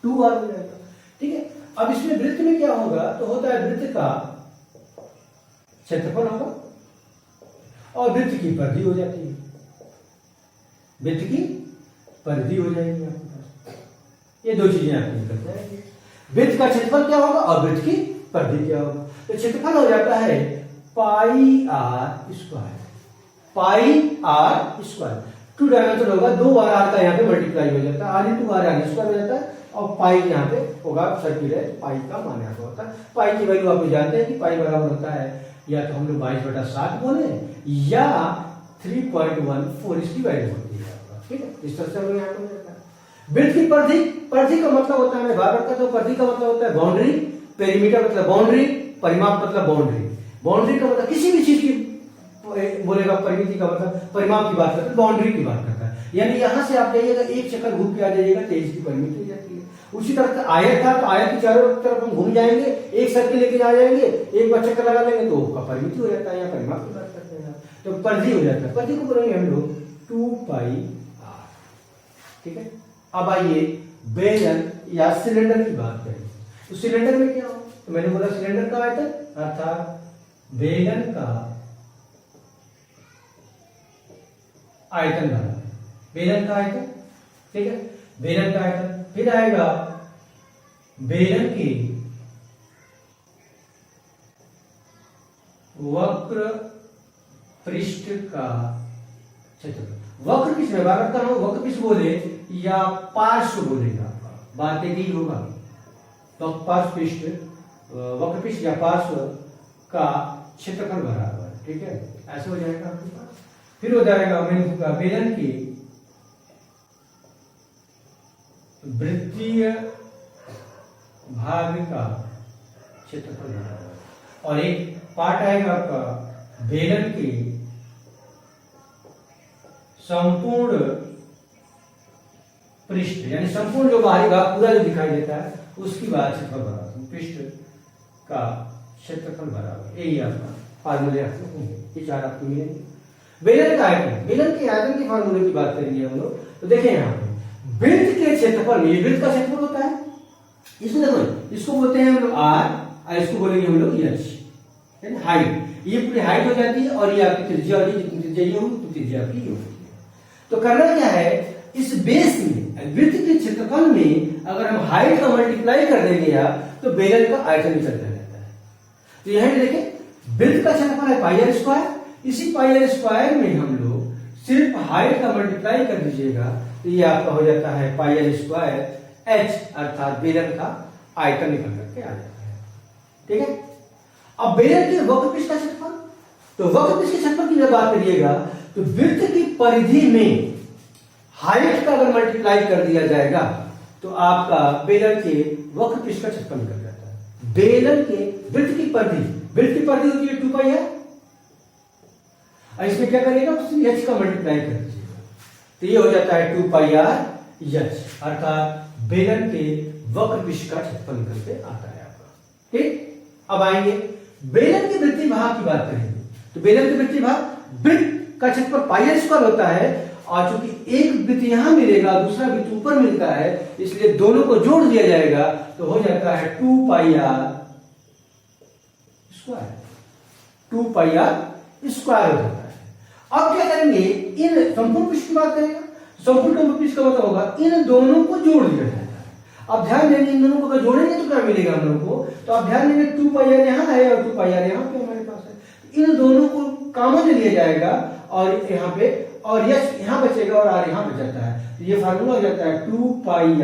2r हो जाएगा। ठीक है, अब इसमें वृत्त में क्या होगा, तो होता है वृत्त का क्षेत्रफल होगा और वृत्त की परिधि हो जाती है, वृत्त की परिधि हो जाएगी आपके पास। ये दो चीजें आपको निकल जाएंगी। वृत्त का क्षेत्रफल क्या होगा और वृत्त की परिधि क्या होगा। तो क्षेत्रफल हो जाता है pi r square, pi r square. Two dimension होगा, दो बार आर का यहाँ पे मल्टीप्लाई हो जाता है, r into r r square हो जाता है। और पाई यहाँ पे होगा सर्किल है, पाई का मान यहाँ पे होता है। पाई की वैल्यू आप जानते हैं कि पाई बराबर होता है या तो हम लोग 22/7 बोले या 3.14 इसकी वैल्यू होती है आपका। ठीक है, इस तरह से हम लोग यहाँ पे हो जाता है। वृत्त की परिधि, परिधि का मतलब होता है, मैं बार बार तो परिधि का मतलब होता है बाउंड्री, पेरीमीटर मतलब बाउंड्री, परिमाप मतलब बाउंड्री। बाउंड्री का मतलब किसी भी चीज की बोलेगा, परिमिति का मतलब परिमाप की बात करता है, बाउंड्री की बात करता है। यानी यहां से आप जाइएगा, एक चक्कर घूम के आ जाइएगा तो इसकी परिमिति हो जाती है। उसी तरह से आयत था तो आयत की चारों तरफ हम घूम जाएंगे, एक सर्किल लेके आ जाएंगे, एक बार चक्कर लगा लेंगे तो उसका परिमिति हो जाता है, या परिमाप की बात करते हैं तो परिधि हो जाता है। परिधि को बोलेंगे हम लोग 2πr। ठीक है, अब आइए बेलन या सिलेंडर की बात करें। तो सिलेंडर में क्या हो, तो मैंने बोला सिलेंडर का आयतन अर्थात बेलन का आयतन बराबर बेलन का आयतन। ठीक है, बेलन का आयतन। फिर आएगा बेलन की वक्र पृष्ठ का क्षेत्रफल। वक्र पृष्ठ में बात करता हूं, वक्र पृष्ठ बोले या पार्श्व बोलेगा, आपका बात एक ही होगा। तो पार्श्व पृष्ठ, वक्र पृष्ठ या पार्श्व का क्षेत्रफल बराबर। ठीक है, ऐसे हो जाएगा आपके पास। फिर हो जाएगा बेलन की वृत्तीय भाग का क्षेत्रफल बराबर। और एक पार्ट आएगा आपका बेलन की संपूर्ण पृष्ठ, यानी संपूर्ण जो बाहरी भाग पूरा जो दिखाई देता है उसकी बात क्षेत्रफल बराबर, पृष्ठ का क्षेत्रफल बराबर। यही आपका फार्मूले आपको होंगे, ये चार आपको मिलेंगे। बेलन का आयतन, बेलन के आयतन के फार्मूले की बात करेंगे हम लोग। तो देखें यहाँ पे वृत्त के क्षेत्रफल में, ये वृत्त का क्षेत्रफल होता है, इसमें देखो इसको बोलते हैं हम लोग आर और इसको बोलेंगे हम लोग एच, यानी हाइट। ये पूरी हाइट हो जाती है और ये आपकी त्रिज्या होगी, जितनी त्रिज्या ये होगी तो त्रिज्या आपकी ये होगी। तो करना क्या है, इस बेस में वृत्त के क्षेत्रफल में अगर हम हाइट का मल्टीप्लाई कर देंगे आप तो बेलन का आयतन निकलता रहता है। तो यहां देखें वृत्त का क्षेत्रफल है पाई आर स्क्वायर, इसी पाई आर स्क्वायर में हम लोग सिर्फ हाइट का मल्टीप्लाई कर दीजिएगा तो ये आपका हो जाता है पाई आर स्क्वायर एच, अर्थात बेलन का आयतन निकल करके आ जाता है। ठीक है, अब बेलन के वक्र पृष्ठ का क्षेत्रफल, तो वक्र पृष्ठ के क्षेत्रफल की जब बात करिएगा तो वृत्त की परिधि में हाइट का अगर मल्टीप्लाई कर दिया जाएगा तो आपका बेलन के वक्र पृष्ठ का क्षेत्रफल निकल जाता है। बेलन के वृत्त की परिधि होती है 2 पाई है, और इसमें क्या करिएगा h का मल्टीप्लाई कर दीजिएगा तो ये हो जाता है 2 पाई r h, अर्थात बेलन के वक्र पृष्ठ का क्षेत्रफल निकल के आता है आपका। ठीक, अब आएंगे बेलन के वृत्तीय भाग की बात करेंगे। तो बेलन के वृत्तीय भाग वृत्त का क्षेत्रफल पाई r स्क्वायर होता है, और चूंकि एक वृत्त यहां मिलेगा दूसरा वृत्त ऊपर मिलता है इसलिए दोनों को जोड़ दिया जाएगा तो हो जाता है 2 पाई r स्क्वायर, 2 पाई r स्क्वायर हो जाता है। अब क्या करेंगे, इन संपूर्ण पृष्ठ की बात करेंगे। संपूर्ण पृष्ठ का मतलब होगा इन दोनों को जोड़ दिया जाता है। अब ध्यान देंगे इन दोनों को अगर जोड़ेंगे तो क्या मिलेगा हम लोगों को, तो आप ध्यान देंगे 2 पाई r यहाँ है और 2 पाई r यहाँ पे हमारे पास है। इन दोनों को कॉमन लिया जाएगा और यहाँ पे और यह यहाँ बचेगा और r यहाँ बच जाता है। तो ये फार्मूला हो जाता है 2 पाई r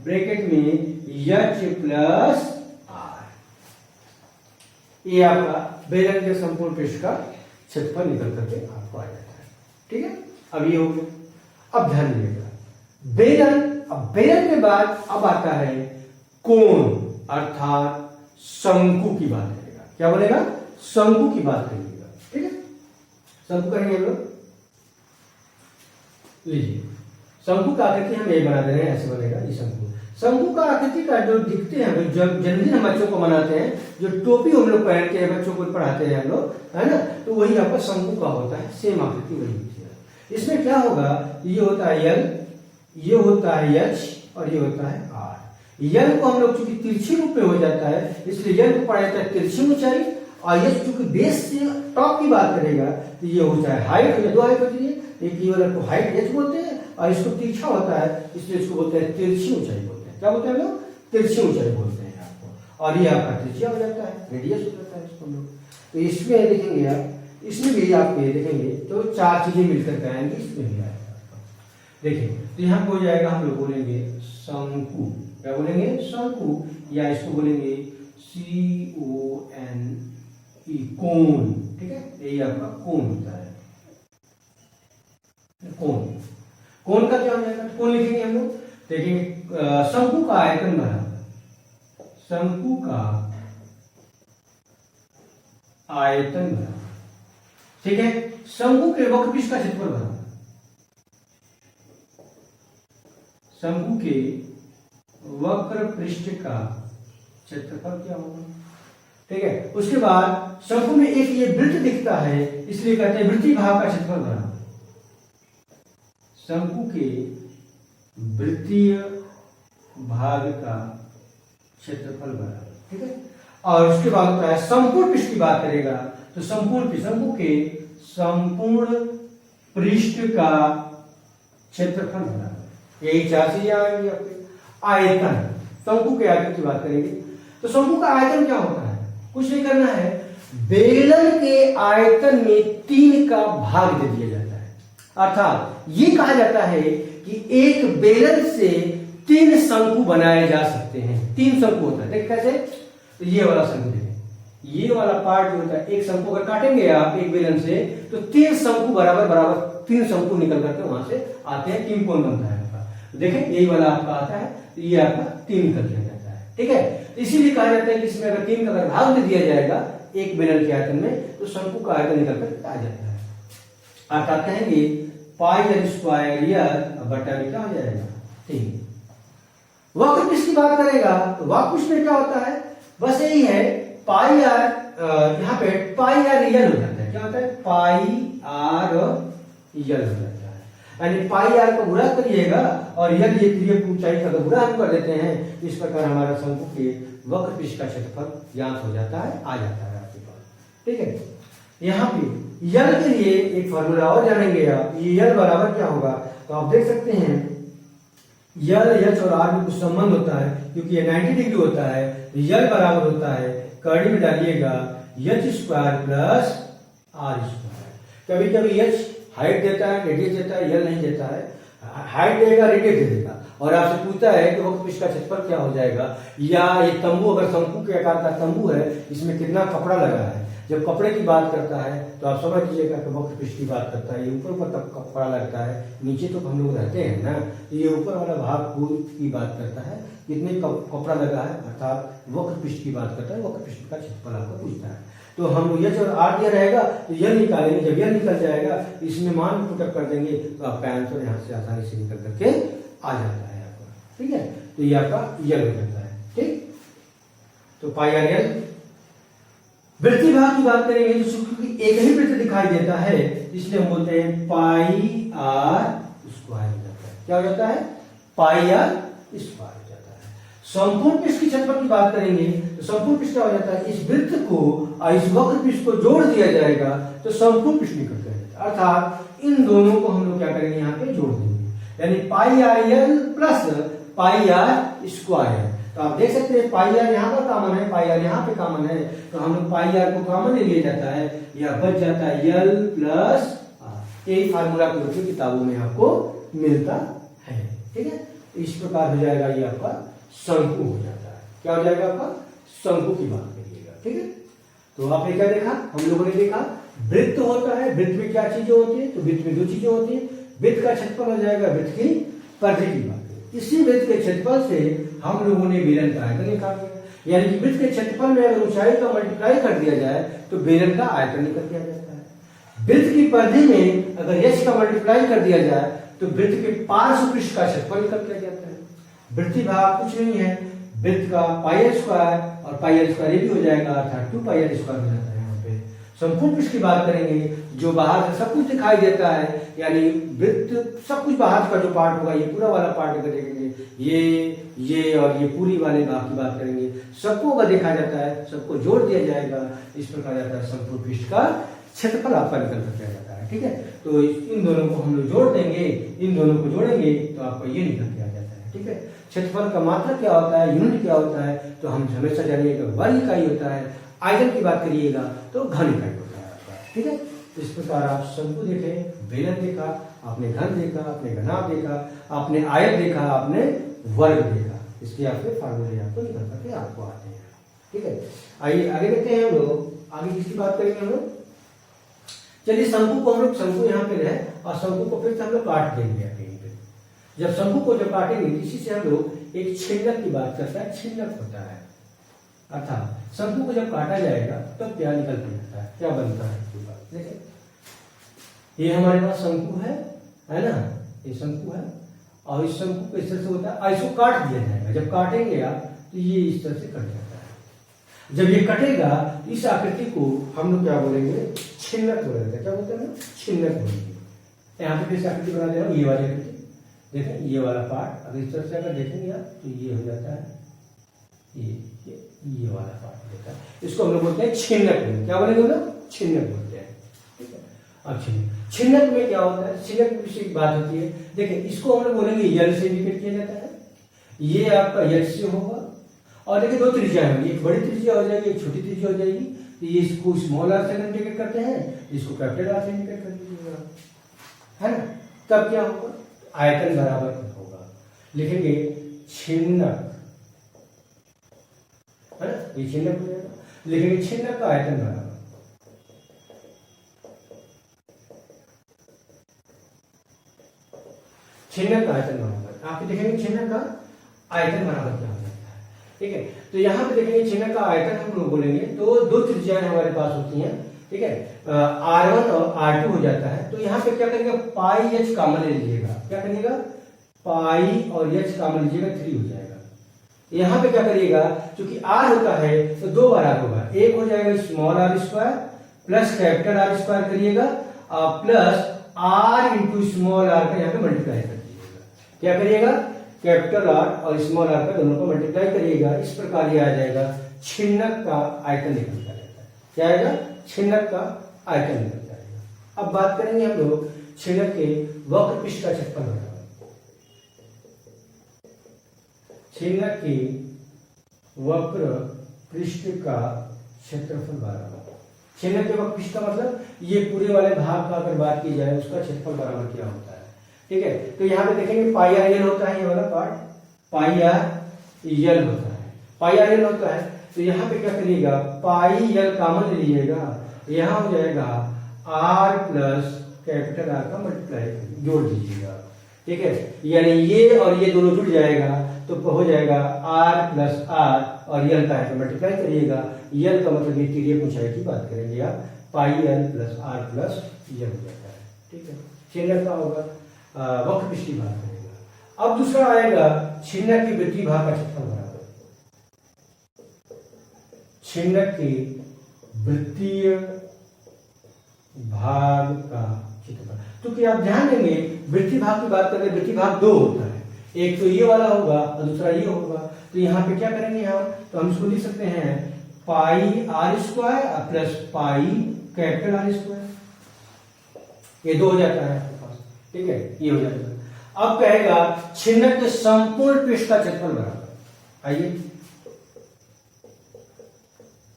ब्रैकेट में h प्लस r। ये आपका बेलन के संपूर्ण पृष्ठ का क्षेत्रफल निकल करके आपको आ जाता है। ठीक है, अब ये हो गया। अब ध्यान दीजिएगा बेलन, अब बेलन के बाद अब आता है कोण अर्थात शंकु की बात करेगा। क्या बोलेगा, शंकु की बात करिएगा। ठीक है, शंकु करेंगे हम लोग। लीजिए शंकु का आकृति हम ये बना दे रहे हैं, ऐसे बनेगा ये शंकु। शंकु का आकृति का जो दिखते हैं जब जन्मदिन हम बच्चों को मनाते हैं, जो टोपी हम लोग पहन के बच्चों को पढ़ाते हैं हम लोग, है ना, तो वही आपका शंकु का होता है। सेम आकृति वही होती है। इसमें क्या होगा, ये होता है यल, ये होता है h और ये होता है r। यल को हम लोग चूंकि तिरछी रूप में हो जाता है इसलिए यल को पढ़ा जाता है तिरछी ऊंचाई, और यह चूंकि बेस से टॉप की बात करेगा तो ये होता है हाइट। दो हाइट होती है, एक ये वाला को हाइट h बोलते हैं और इसको तिरछा होता है इसलिए इसको बोलते हैं तिरछी ऊंचाई बोलते हैं। क्या बोलते हैं हम लोग, तिरछी ऊंचाई बोलते हैं आपको। और ये आपका त्रिज्या हो जाता है, रेडियस हो जाता है इसको हम लोग। तो इसमें देखेंगे आप, इसमें भी आप ये देखेंगे तो 4 चीजें मिलकर के आएंगी, इसमें भी आएगा आपका। देखिए तो यहाँ पे हो जाएगा, हम लोग बोलेंगे शंकु। क्या बोलेंगे, शंकु, या इसको बोलेंगे CONE, कोण। ठीक है, यही आपका कोण होता है। कोण, कोण का क्या हो जाएगा, कोण लिखेंगे हम लोग। देखेंगे शंकु का आयतन बराबर, शंकु का आयतन बराबर, ठीक है, शंकु के वक्र पृष्ठ का क्षेत्रफल बराबर, शंकु के वक्र पृष्ठ का क्षेत्रफल क्या होगा। ठीक है, उसके बाद शंकु में एक ये वृत्त दिखता है इसलिए कहते हैं वृत्तीय भाग का क्षेत्रफल बराबर शंकु के वृत्तीय भाग का क्षेत्रफल बराबर। ठीक है, और उसके बाद होता है संपूर्ण पृष्ठ की बात करेगा तो संपूर्ण पृष्ठ, शंकु के संपूर्ण पृष्ठ का क्षेत्रफल बराबर, यही 4 चीजें आएंगी आपके। आयतन, शंकु के आयतन की बात करेंगे तो शंकु का आयतन क्या होता है, कुछ नहीं करना है, बेलन के आयतन में 3 का भाग दे दिया जाता है। अर्थात ये कहा जाता है कि एक बेलन से 3 शंकु बनाए जा सकते हैं। 3 शंकु होता है, देखिए कैसे, तो ये वाला शंकु देखें, ये वाला पार्ट जो होता है, एक शंकु अगर काटेंगे आप एक बेलन से तो 3 शंकु बराबर बराबर 3 शंकु निकल करके वहां से आते हैं, 3 कोण बनता है आपका। देखें यही वाला आपका आता है, तो ये आपका 3 कर दिया जाता है। ठीक है, इसीलिए कहा जाता है कि इसमें अगर 3 का अगर भाग दे दिया जाएगा एक बेलन के आयतन में तो शंकु का आयतन निकल कर आ जाता है। अर्थात कहेंगे पाई r स्क्वायर बटा में क्या हो जाएगा 3। वक्र पृष्ठ की बात करेगा तो वक्र पृष्ठ में क्या होता है, बस यही है पाई r, यहाँ पे पाई r यल हो जाता है। क्या होता है, पाई r यल हो जाता है, यानी पाई r को गुणा करिएगा और यल ये क्रिया ऊंचाई का गुणा हम कर देते हैं। इस प्रकार हमारा शंकु के वक्र पृष्ठ का क्षेत्रफल ज्ञात हो जाता है, आ जाता है आपके पास। ठीक है, यहाँ पे यल के लिए एक फॉर्मूला और जानेंगे आप, ये यल बराबर क्या होगा, तो आप देख सकते हैं यल h और r में कुछ संबंध होता है क्योंकि ये 90 डिग्री होता है। यल बराबर होता है, कड़ी में डालिएगा h square plus r square. कभी कभी h हाइट देता है, रेडियस देता है, यल नहीं देता है, हाइट देगा रेडियस दे देगा। और आपसे पूछता है कि वक्र पृष्ठ का क्षेत्रफल क्या हो जाएगा, या ये तंबू अगर शंकु के आकार का तंबू है, इसमें कितना कपड़ा लगा है। जब कपड़े की बात करता है तो आप समझ लीजिएगा कि वक्र पृष्ठ की बात करता है। ये ऊपर तक कपड़ा लगता है, नीचे तो हम लोग रहते हैं ना, तो ये ऊपर वाला भाग की बात करता है, कितने कपड़ा लगा है, अर्थात वक्र पृष्ठ की बात करता है। वक्र पृष्ठ का क्षेत्रफल आपको पूछता है। तो हम यह जब आर दिया रहेगा तो यह निकालेंगे, जब यह निकल जाएगा इसमें मान पुटअप कर देंगे तो आपका आंसर यहाँ से आसानी से निकल करके आ जाता है आपका, ठीक है। तो ये आपका यल हो जाता है, ठीक। तो पाई आर यल। वृत्तीय भाग की बात करेंगे तो क्योंकि एक ही वृत्त दिखाई देता है इसलिए हम बोलते हैं पाई आर स्क्वायर हो जाता है। क्या हो जाता है, पाई आर स्क्वायर हो जाता है। संपूर्ण पृष्ठ की क्षेत्रफल की बात करेंगे तो संपूर्ण पृष्ठ क्या हो जाता है, इस वृत्त को और इस वक्र पृष्ठ को जोड़ दिया जाएगा तो संपूर्ण पृष्ठ निकल जाएगा। अर्थात इन दोनों को हम लोग क्या करेंगे, यहाँ पे जोड़ देंगे, यानी pi r l plus pi r square. तो आप देख सकते हैं पाई आर यहाँ पर कॉमन है, पाई आर यहाँ पे कॉमन है, तो हम लोग पाई आर को कॉमन ले लिया जाता है, यह बच जाता है यल प्लस आर। यही फार्मूला के रूप में किताबों में आपको मिलता है, ठीक है। इस प्रकार हो जाएगा, ये आपका शंकु हो जाता है। क्या हो जाएगा आपका, शंकु की बात करिएगा, ठीक है। तो आपने क्या देखा, हम लोगों ने देखा वृत्त होता है, वृत्त में क्या चीजें होती है, तो वृत्त में दो चीजें होती है। वृत्त का क्षेत्रफल हो जाएगा वृत्त की परिधि की बात। इसी वृत्त के क्षेत्रफल से हम लोगों ने बेलन का आयतन निकाल लिया, यानी कि वृत्त के क्षेत्रफल में अगर ऊंचाई का मल्टीप्लाई कर दिया जाए तो बेलन का आयतन निकल दिया जाता है। वृत्त की परिधि में अगर यश का मल्टीप्लाई कर दिया जाए तो वृत्त के पार्श्व पृष्ठ का क्षेत्रफल निकल दिया जाता है। वृत्तीय भाग कुछ नहीं है, वृत्त का पाई आर स्क्वायर और पाई आर स्क्वायर ये भी हो जाएगा, अर्थात 2 पाई आर स्क्वायर हो जाता है। यहाँ पे संपूर्ण पृष्ठ की बात करेंगे, जो बाहर से सब कुछ दिखाई देता है, यानी वृत्त सब कुछ बाहर का जो पार्ट होगा, ये पूरा वाला पार्ट अगर देखेंगे, ये और ये पूरी वाले भाग की बात करेंगे, सबको अगर देखा जाता है, सबको जोड़ दिया जाएगा, इस प्रकार जाता है संपूर्ण पृष्ठ का क्षेत्रफल आपका निकल कर जाता है, ठीक है। तो इन दोनों को हम लोग जोड़ देंगे, इन दोनों को जोड़ेंगे तो आपको ये निकल के आ जाता है, ठीक है। क्षेत्रफल का मात्रा क्या होता है, यूनिट क्या होता है, तो हम हमेशा जानिएगा वर्ग इकाई होता है। आयतन की बात करिएगा तो घन इकाई होता है आपका, ठीक है। इस प्रकार आप शंकु देखे, बेलन देखा, आपने घन देखा, आपने घनाभ देखा, आपने आयत देखा, आपने वर्ग देखा, इसके आपके फार्मूले आपको निकल करके आपको आते हैं, ठीक है। आइए आगे देखते हैं हम लोग, आगे किसकी बात करेंगे हम लोग। चलिए शंकु को हम लोग, शंकु यहाँ पे रहे और शंकु को फिर से हम लोग काट देंगे कहीं पे। जब शंकु को जब काटेंगे इसी से हम लोग एक छिन्नक की बात करता है, छिन्नक होता है, अर्थात शंकु को जब काटा जाएगा तब तो क्या निकल के आता है, क्या बनता है इसकी बात देखिए। ये हमारे पास शंकु है ना, ये शंकु है और इस शंकु को इस तरह से होता है, इसको काट दिया जाएगा। जब काटेंगे आप तो ये इस तरह से कट जाता है। जब ये कटेगा इस आकृति को हम लोग क्या बोलेंगे, छिन्नक बोलेंगे। क्या बोलते हैं, छिन्नक बोलेंगे। यहाँ पे आकृति बना दे रहा हूँ, ये वाली आकृति देखें, ये वाला पार्ट अगर इस तरह से अगर देखेंगे आप तो ये हो जाता है, ये वाला पार्ट देता है, इसको हम लोग बोलते हैं छिन्नक। क्या बोलेंगे हम लोग, छिन्नक बोलते हैं, ठीक है। अब छिन्नक में क्या होता है, छिन्नक में विषय बात होती है। देखिए इसको हम लोग बोलेंगे यल से इंडिकेट किया जाता है, ये आपका यल से होगा। और देखिए दो त्रिज्या होगी, एक बड़ी त्रिज्या हो जाएगी, एक छोटी त्रिज्या हो जाएगी। तो ये इसको स्मॉल आर से इंडिकेट करते हैं, इसको कैपिटल आर से इंडिकेट कर दीजिएगा, है ना। तब क्या होगा, आयतन बराबर होगा, लिखेंगे छिन्नक, है ना, ये छिन्नक हो जाएगा, लिखेंगे छिन्नक का आयतन बराबर। छिन्नक का आयतन बराबर, आप देखेंगे छिन्नक का आयतन बराबर क्या हो जाता है, ठीक है। तो यहाँ पे देखेंगे छिन्नक का आयतन हम लोग बोलेंगे तो दो त्रिज्याएं हमारे पास होती हैं, ठीक है। R1 और R2 हो जाता है। तो यहाँ पे क्या करेंगे, पाई एच कॉमन ले लीजिएगा, क्या करिएगा, पाई और एच कॉमन लीजिएगा, 3 हो जाएगा। यहाँ पे क्या करिएगा, क्योंकि R होता है तो 2 बार R होगा, एक हो जाएगा small r square plus capital are square करिएगा plus R into small r का यहाँ पे मल्टीप्लाई कर दीजिएगा। क्या करिएगा, कैपिटल आर और स्मॉल आर का दोनों को मल्टीप्लाई करिएगा। इस प्रकार ये आ जाएगा छिन्नक का आयतन निकल जाएगा। क्या आएगा, छिन्नक का आयतन निकल जाएगा। अब बात करेंगे हम लोग छिन्नक के वक्र पृष्ठ का क्षेत्रफल बराबर, छिन्नक की वक्र पृष्ठ का क्षेत्रफल बराबर। छिन्नक के वक्र पृष्ठ का मतलब ये पूरे वाले भाग का अगर बात की जाए उसका क्षेत्रफल बराबर क्या होता है, ठीक है। तो यहाँ पे देखेंगे पाई आर एल होता है, ये वाला पार्ट पाई आर एल होता है, पाई आर एल होता है। तो यहाँ पे क्या करिएगा, पाई एल कॉमन ले लीजिएगा, यहाँ हो जाएगा आर प्लस कैपिटल आर का मल्टीप्लाई जोड़ दीजिएगा, ठीक है। यानी ये और ये दोनों जुड़ जाएगा तो हो जाएगा आर प्लस आर और यल का है तो मल्टीप्लाई करिएगा, यल का मतलब ये तिर्यक ऊंचाई की बात करेंगे आप, pi l plus r plus l हो जाता है, ठीक है। छिन्नक का होगा वक्र पृष्ठी भाग करेगा। अब दूसरा आएगा छिन्नक की वृत्तीय भाग का क्षेत्रफल बराबर छिन्नक की वृत्तीय भाग का क्षेत्रफल। क्योंकि आप ध्यान देंगे वृत्तीय भाग की बात करें, वृत्तीय भाग दो होता है, एक तो ये वाला होगा और दूसरा ये होगा। तो यहाँ पे क्या करेंगे हम, तो हम इसको लिख सकते हैं pi r square plus pi capital are square, ये दो हो जाता है आपके पास, ठीक है, ये हो जाएगा। अब कहेगा छिन्नक के संपूर्ण पृष्ठ का क्षेत्रफल बराबर, आइए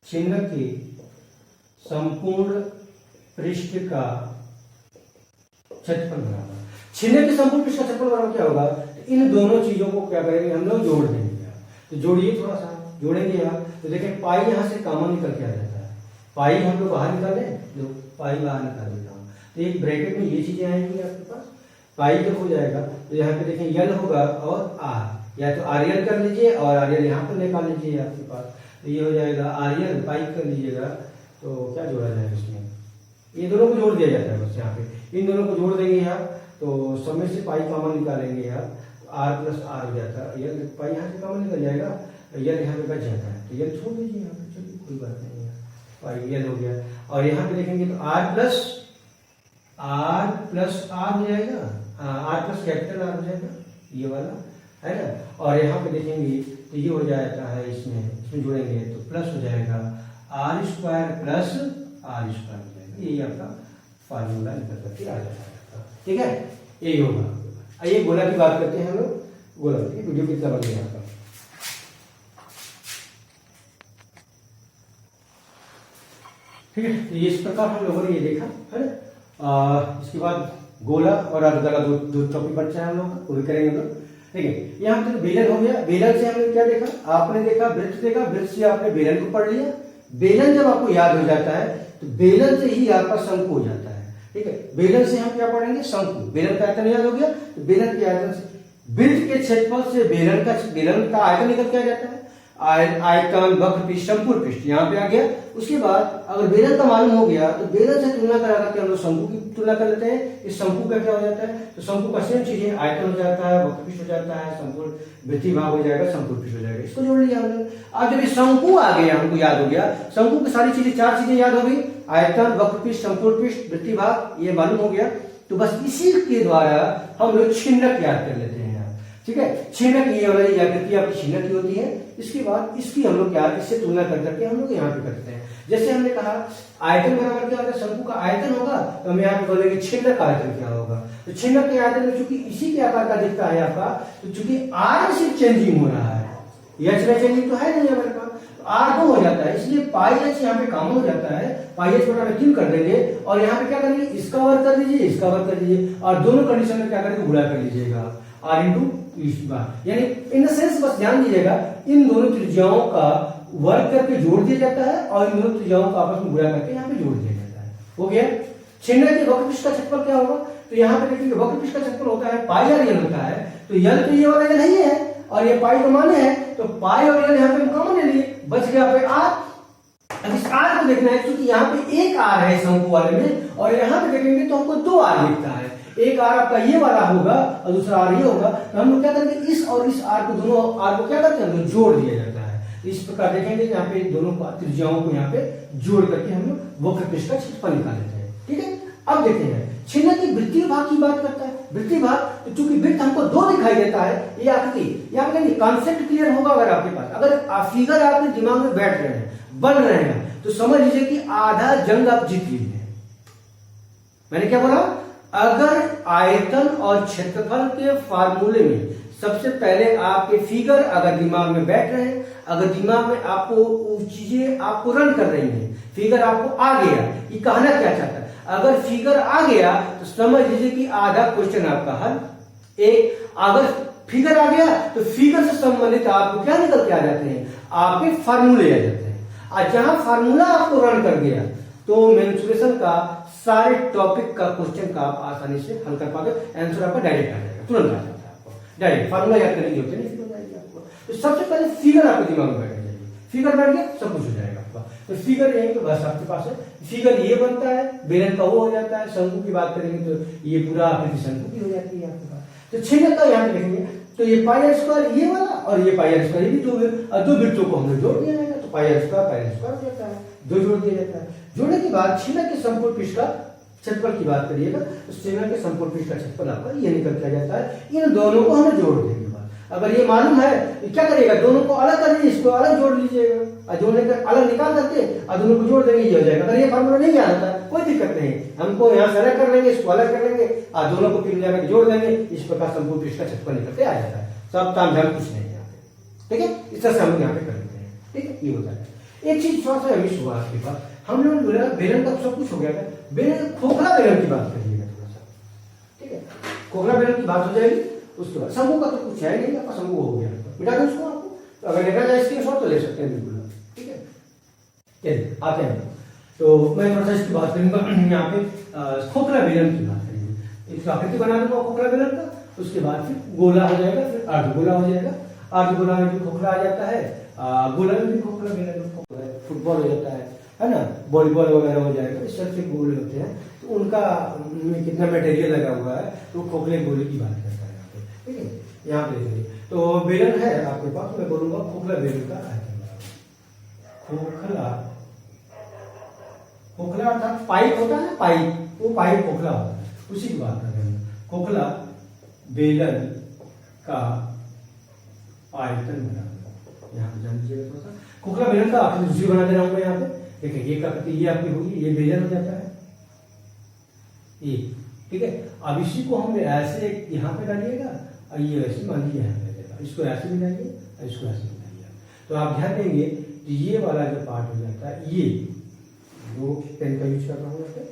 छिन्नक के संपूर्ण पृष्ठ का क्षेत्रफल बराबर, छिन्नक के संपूर्ण पृष्ठ का क्षेत्रफल बराबर क्या होगा, तो इन दोनों चीजों को क्या करेंगे हम लोग जोड़ देंगे। तो जोड़िए थोड़ा सा, जोड़ेंगे आप तो देखें पाई यहां से कॉमन निकल के आ जाता है, पाई हम लोग बाहर निकालें, जो पाई बाहर निकाल देता हूं, तो एक ब्रैकेट में ये चीजें आएंगी आपके पास, पाई जब हो जाएगा तो यहाँ पे देखें यल होगा और आर, या तो आर यल कर लीजिए और आर यल यहाँ पर निकाल लीजिए आपके पास, तो ये हो जाएगा आर यल, पाई कर लीजिएगा तो क्या जोड़ा जाएगा इसमें, ये दोनों को जोड़ दिया जाता है बस, यहाँ पे इन दोनों को जोड़ देंगे आप तो समय से पाई कॉमन निकालेंगे आप, आर प्लस आर हो जाता है, यल पाई यहाँ से कॉमन निकल जाएगा, यल यहाँ पे बच जाता है तो यल छोड़ दीजिए यहाँ पे, चलिए कोई बात नहीं है, पाई यल हो गया। और यहाँ पे देखेंगे तो आर प्लस आर हो जाएगा, आर प्लस कैपिटल आर हो जाएगा ये वाला, है ना। और यहाँ पे देखेंगे तो ये हो जाता है, इसमें जोड़ेंगे तो प्लस हो जाएगा r square plus r square हो जाएगा, यही आपका फार्मूला निकल करके आ जाएगा, ठीक है, यही होगा। आइए गोला की बात करते हैं हम लोग, गोला वीडियो कितना बन गया आपका, ठीक है। तो इस प्रकार हम लोगों ने ये देखा है ना। इसके बाद गोला और अर्धगोला दो टॉपिक बच्चा है हम लोग का, वो भी करेंगे हम लोग, ठीक है। यहाँ पे बेलन हो गया, बेलन से हमने क्या देखा, आपने देखा वृत्त देखा, वृत्त से आपने बेलन को पढ़ लिया, बेलन जब आपको याद हो जाता है तो बेलन से ही आपका शंकु हो जाता है, ठीक है। बेलन से हम क्या पढ़ेंगे, शंकु, बेलन का आयतन याद हो गया तो बेलन के आयतन से वृत्त के क्षेत्रफल से बेलन का आयतन निकल के आ जाता है, आयतन वक्र पृष्ठ संपूर्ण पृष्ठ यहाँ पे आ गया। उसके बाद अगर बेलन का मालूम हो गया तो बेलन से तुलना करा करके हम लोग शंकु की तुलना कर लेते हैं, इस शंकु का क्या हो जाता है, तो शंकु का सेम चीज है, आयतन हो जाता है, वक्र पृष्ठ हो जाता है, संपूर्ण वृत्तीय भाग हो जाएगा, संपूर्ण पृष्ठ हो जाएगा, इसको जोड़ लिया हमने। अब जब ये शंकु आ गया, हमको याद हो गया, शंकु की सारी चीजें, चार चीजें याद हो गई, आयतन वक्र पृष्ठ संपूर्ण पृष्ठ वृत्तीय भाग, ये मालूम हो गया, तो बस इसी के द्वारा हम लोग छिन्नक याद कर लेते हैं, ठीक है। छिन्नक ये वाली आकृति आपकी छिन्नक की होती है, इसके बाद इसकी हम लोग याद, इससे तुलना कर करके हम लोग यहाँ पे करते हैं। जैसे हमने कहा आयतन बराबर क्या होता है, शंकु का आयतन होगा, तो हम यहाँ पे बोलेंगे छिन्नक का आयतन क्या होगा, तो छिन्नक के आयतन में चूंकि इसी के आकार का दिखता है आपका, तो चूंकि आर से चेंजिंग हो रहा है, एच में चेंजिंग तो है नहीं हमारे पास, तो आर दो हो जाता है, इसलिए पाई एच यहाँ पे कॉमन हो जाता है, पाई एच बटा में 3 कर देंगे और यहाँ पे क्या करेंगे, इसका वर्ग कर दीजिए, इसका वर्ग कर दीजिए, और दोनों कंडीशन में क्या करेंगे, गुणा कर लीजिएगा आर इंटू इस बार, यानी इन द सेंस बस ध्यान दीजिएगा इन दोनों त्रिज्याओं का वर्ग करके जोड़ दिया जाता है और इन दोनों त्रिज्याओं का आपस में गुणा करके यहाँ पे जोड़ दिया जाता है, हो गया। छिन्नक के वक्र पृष्ठ का क्षेत्रफल क्या होगा, तो यहाँ पे देखिए वक्र पृष्ठ का क्षेत्रफल होता है पाई और यल होता है, तो यल तो ये वाला यल नहीं है और ये पाई का मान है, तो पाई और यल यहाँ पे कॉमन ले लिए, बच गया पे आर। अब इस आर को देखना है क्योंकि यहाँ पे एक आर है शंकु वाले में और यहाँ पे देखेंगे तो हमको 2 आर दिखता है, एक आर आपका ये वाला होगा और दूसरा आर ये होगा, तो हम लोग क्या करेंगे, इस और इस आर को, दोनों आर को क्या करते हैं, जोड़ दिया जाता है। इस प्रकार देखेंगे यहाँ पे दोनों त्रिज्याओं को यहाँ पे जोड़ करके हम लोग वक्र पृष्ठ का क्षेत्रफल निकाल लेते हैं, ठीक है। अब देखते हैं छिन्नक की वृत्तीय भाग की बात करता है, वृत्तीय भाग, तो चूंकि वृत्त हमको 2 दिखाई देता है, ये आकृति, यहाँ पे कॉन्सेप्ट क्लियर होगा अगर आपके पास, अगर फिगर आपके दिमाग में बैठ रहे हैं, बन रहे हैं, तो समझ लीजिए कि आधा जंग आप जीत लिए हैं। मैंने क्या बोला, अगर आयतन और क्षेत्रफल के फार्मूले में सबसे पहले आपके फिगर अगर दिमाग में बैठ रहे हैं, अगर दिमाग में आपको चीजें आपको रन कर रही हैं, फिगर आपको आ गया, ये कहना क्या चाहता है, अगर फिगर आ गया तो समझ लीजिए कि आधा क्वेश्चन आपका हल। एक अगर फिगर आ गया तो फिगर से संबंधित आपको क्या निकल के आ जाते हैं, आपके फार्मूले आ जाते हैं। और जहां फार्मूला आपको रन कर गया तो मेंसुरेशन का सारे टॉपिक का क्वेश्चन का आप आसानी से हल कर पाते, आंसर आपका डायरेक्ट आ जाएगा, तुरंत आ जाता है आपको, डायरेक्ट फार्मूला याद करने की होती नहीं, हो जाएगी आपको। तो सबसे पहले फिगर आपके दिमाग में बैठ जाएगी, फिगर बैठ गया सब कुछ हो जाएगा आपका। तो फिगर यही तो बस आपके पास है, फिगर ये बनता है, बेलन का वो हो जाता है, शंकु की बात करेंगे तो ये पूरा आकृति शंकु की हो जाती है आपके पास। तो छेदक का यहाँ पे देखेंगे तो ये पाई आर स्क्वायर ये वाला और ये पाई आर स्क्वायर, ये भी दो वृत्तों को हमने जोड़ दिया जाएगा, तो पाई आर स्क्वायर हो जाता है, दो जोड़ दिया जाता है। जोड़ने के बाद छेदक के संपूर्ण पृष्ठ का क्षेत्रफल की बात करिएगा तो छेदक के संपूर्ण पृष्ठ का क्षेत्रफल आपका ये निकल के आ जाता है। इन दोनों को हमें जोड़ देंगे। अगर ये मालूम है तो क्या करिएगा, दोनों को अलग कर लीजिए, इसको अलग जोड़ लीजिएगा और जोड़ने का अलग निकाल करके और दोनों को जोड़ देंगे, ये हो जाएगा। अगर ये फार्मूला नहीं आता कोई दिक्कत नहीं, हमको यहाँ से अलग कर लेंगे, इसको अलग कर लेंगे और दोनों को फिर जाकर जोड़ देंगे, इस प्रकार संपूर्ण पृष्ठ का क्षेत्रफल निकल के आ जाता है। सब ताम झाम कुछ नहीं है यहाँ पे, ठीक है। इस तरह से हम यहाँ पे कर लेते हैं, ठीक है। ये होता है। एक चीज थोड़ा सा मिस हुआ आपके पास, हम लोगों ने बोला बेलन का सब कुछ हो गया था, बेलन खोखला बेलन की बात करिएगा थोड़ा सा, ठीक है। खोखला बेलन की बात हो जाएगी, उसके बाद शंकु का तो कुछ है नहीं, आपका शंकु हो गया, मिटा दो उसको आपको। तो अगर लेना जाए स्क्रीनशॉट तो ले सकते हैं बिल्कुल, ठीक है। चलिए आते हैं तो मैं थोड़ा सा इसकी बात करूंगा यहाँ पे खोखला बेलन की बात करेंगे। इसका आकृति बना दूंगा खोखला बेलन का, उसके बाद फिर गोला हो जाएगा, फिर अर्धगोला हो जाएगा। अर्धगोला में भी खोखला आ जाता है, गोला में भी खोखला बेलन, फुटबॉल हो जाता है ना, वॉलीबॉल वगैरह हो जाएगा। इस तरह से गोले होते हैं, तो उनका कितना मटेरियल लगा हुआ है तो खोखले गोले की बात करता है यहाँ पे, ठीक है। यहाँ पे देखिए तो बेलन है आपके पास, मैं बोलूंगा खोखला बेलन का आयतन खोखला, खोखला अर्थात पाइप होता है ना, पाइप, वो पाइप खोखला होता है, उसी की बात कर रहे हैं। खोखला बेलन का आयतन बना, यहाँ पे जान लीजिएगा थोड़ा सा। खोखला बेलन का आकृति दूसरी बना दे रहा हूं मैं यहाँ पे, देखिए ये आकृति ये आपकी होगी, ये बेलन हो जाता है ये, ठीक है। अब इसी को हम ऐसे यहाँ पे डालिएगा और ये ऐसे मान लीजिए यहाँ पे देगा, इसको ऐसे मिलाइए और इसको ऐसे मिलाइए। तो आप ध्यान देंगे कि ये वाला जो पार्ट हो जाता है, ये दो पेन का यूज कर रहा हूँ यहाँ पे,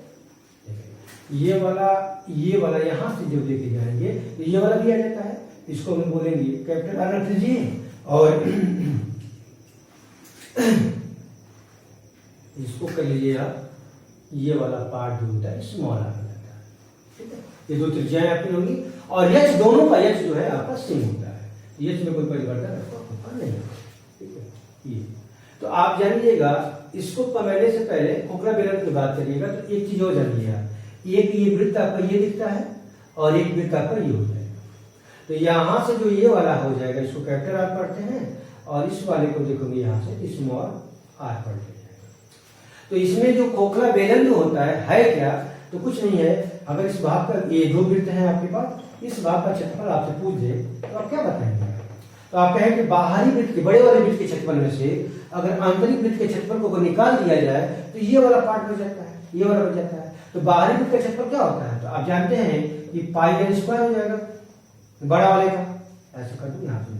ये वाला यहाँ से जब लेके जाएंगे तो ये वाला भी आ जाता है, इसको हम बोलेंगे कैपिटल आर रख लीजिए और इसको कर लीजिए आप, ये वाला पार्ट जो होता है स्मॉल आर हो जाता है, ठीक है। ये दो त्रिज्याएं आपकी होंगी और यच दोनों का यच जो है आपका सेम होता है, यच में कोई परिवर्तन आपका नहीं है, ठीक है। ये तो आप जानिएगा, इसको पहले से पहले खोखला बेलन की बात करिएगा तो एक चीज और जानिए आप, एक ये वृत्त आपका ये दिखता है और एक वृत्त आपका ये हो जाएगा। तो यहां से जो ये वाला हो जाएगा इसको कैपिटल आर पढ़ते हैं और इस वाले को देखोगे यहाँ से स्मॉल आर पढ़ते हैं। तो इसमें जो खोखला बेलन जो होता है क्या, तो कुछ नहीं है। अगर इस भाग का ये दो वृत्त हैं आपके पास, इस भाग का क्षेत्रफल आपसे पूछ दे तो आप क्या बताएंगे? तो आप कहें कि बाहरी वृत्त के बड़े वाले वृत्त के क्षेत्रफल में से अगर आंतरिक वृत्त के क्षेत्रफल को निकाल दिया जाए तो ये वाला पार्ट बच जाता है, ये वाला बच जाता है। तो बाहरी वृत्त का क्षेत्रफल क्या होता है? तो आप जानते हैं कि पाई आर स्क्वायर हो जाएगा बड़ा वाले का, ऐसे कर दूं यहाँ पे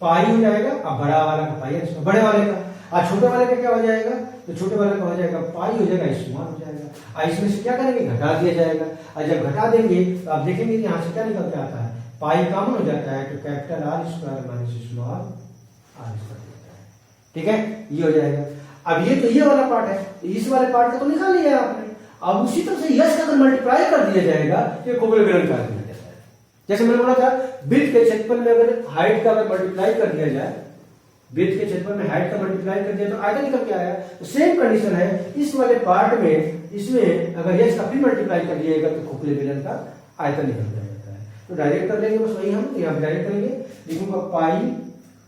पाई हो जाएगा और बड़ा वाला का पाई आर बड़े वाले का, और छोटे वाले का क्या हो जाएगा? तो छोटे वाले का हो जाएगा पाई हो जाएगा स्मॉल हो जाएगा। और इसमें से क्या करेंगे? घटा दिया जाएगा। और जब घटा देंगे तो आप देखेंगे कि यहाँ से क्या निकल के आता है, पाई कॉमन हो जाता है तो capital are square minus small r square होता है, ठीक है। ये हो जाएगा। अब ये तो ये वाला पार्ट है, तो इस वाले पार्ट का तो निकाल लिया आपने। अब उसी तरह से यश का अगर मल्टीप्लाई कर दिया जाएगा तो ये खोखले बेलन का आयतन जाता है। जैसे मैंने बोला था वृत्त के क्षेत्रफल में अगर हाइट का अगर मल्टीप्लाई कर दिया जाए, वृत्त के क्षेत्रफल में हाइट का मल्टीप्लाई कर दिया तो आयतन निकल के आया। तो सेम कंडीशन है इस वाले पार्ट में, इसमें अगर यश का फिर मल्टीप्लाई कर दिएगा तो खोखले बेलन का आयतन निकल जाता है। तो डायरेक्ट कर लेंगे बस वही, हम यहाँ डायरेक्ट करेंगे, लिखूंगा पाई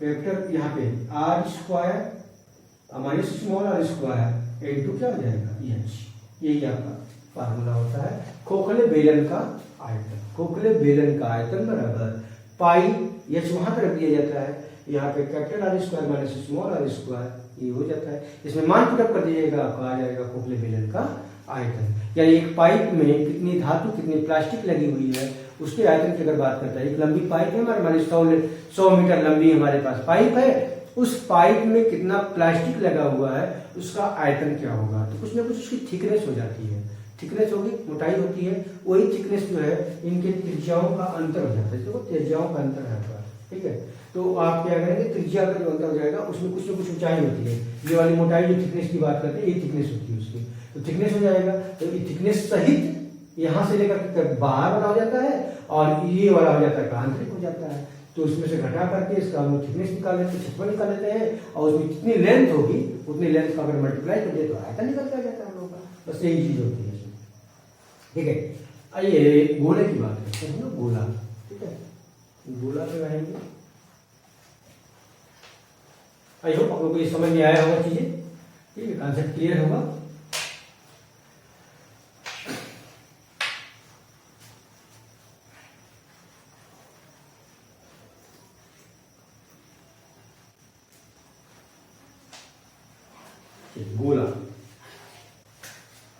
वेक्टर यहाँ पे r square minus small r square into क्या हो जाएगा एच। यही आपका फार्मूला होता है खोखले बेलन का आयतन। खोखले बेलन का आयतन बराबर पाई एच वहां पर रख दिया जाता है, यहाँ पे capital are square minus small r square ये हो जाता है। इसमें मान पुटअप कर दीजिएगा, आपको आ जाएगा खोखले बेलन का आयतन। यानी एक पाइप में कितनी धातु कितनी प्लास्टिक लगी हुई है उसके आयतन की अगर बात करता है, एक लंबी पाइप है हमारे 100 मीटर लंबी हमारे पास पाइप है, उस पाइप में कितना प्लास्टिक लगा हुआ है उसका आयतन क्या होगा। तो कुछ ना कुछ उसकी थिकनेस हो जाती है, थिकनेस होगी, मोटाई होती है, वही थिकनेस जो है इनके त्रिज्याओं का अंतर हो जाता है। देखो त्रिज्याओं का अंतर है, ठीक है। तो आप क्या करेंगे, त्रिज्या का जो अंतर हो जाएगा उसमें कुछ ना कुछ ऊंचाई होती है। ये वाली मोटाई जो थिकनेस की बात करते हैं ये थिकनेस होती है उसकी, तो थिकनेस हो जाएगा। तो ये थिकनेस सहित यहाँ से लेकर बाहर वाला हो जाता है और ये वाला हो जाता है आंतरिक हो जाता है। तो उसमें से घटा करके इसका हम थिकनेस निकाल लेते हैं, क्षेत्रफल निकाल लेते हैं और उसमें कितनी लेंथ होगी उतनी लेंथ का अगर मल्टीप्लाई कर दे तो आयतन निकल के आ जाता है हम लोगों का। बस यही चीज होती है इसमें, ठीक है। आइए गोले की बात करते हैं ना, गोला, ठीक है। गोला पे आएंगे। आई होप आप लोगों को ये समझ में आया होगा चीजें, ठीक है, कॉन्सेप्ट क्लियर होगा। गोला,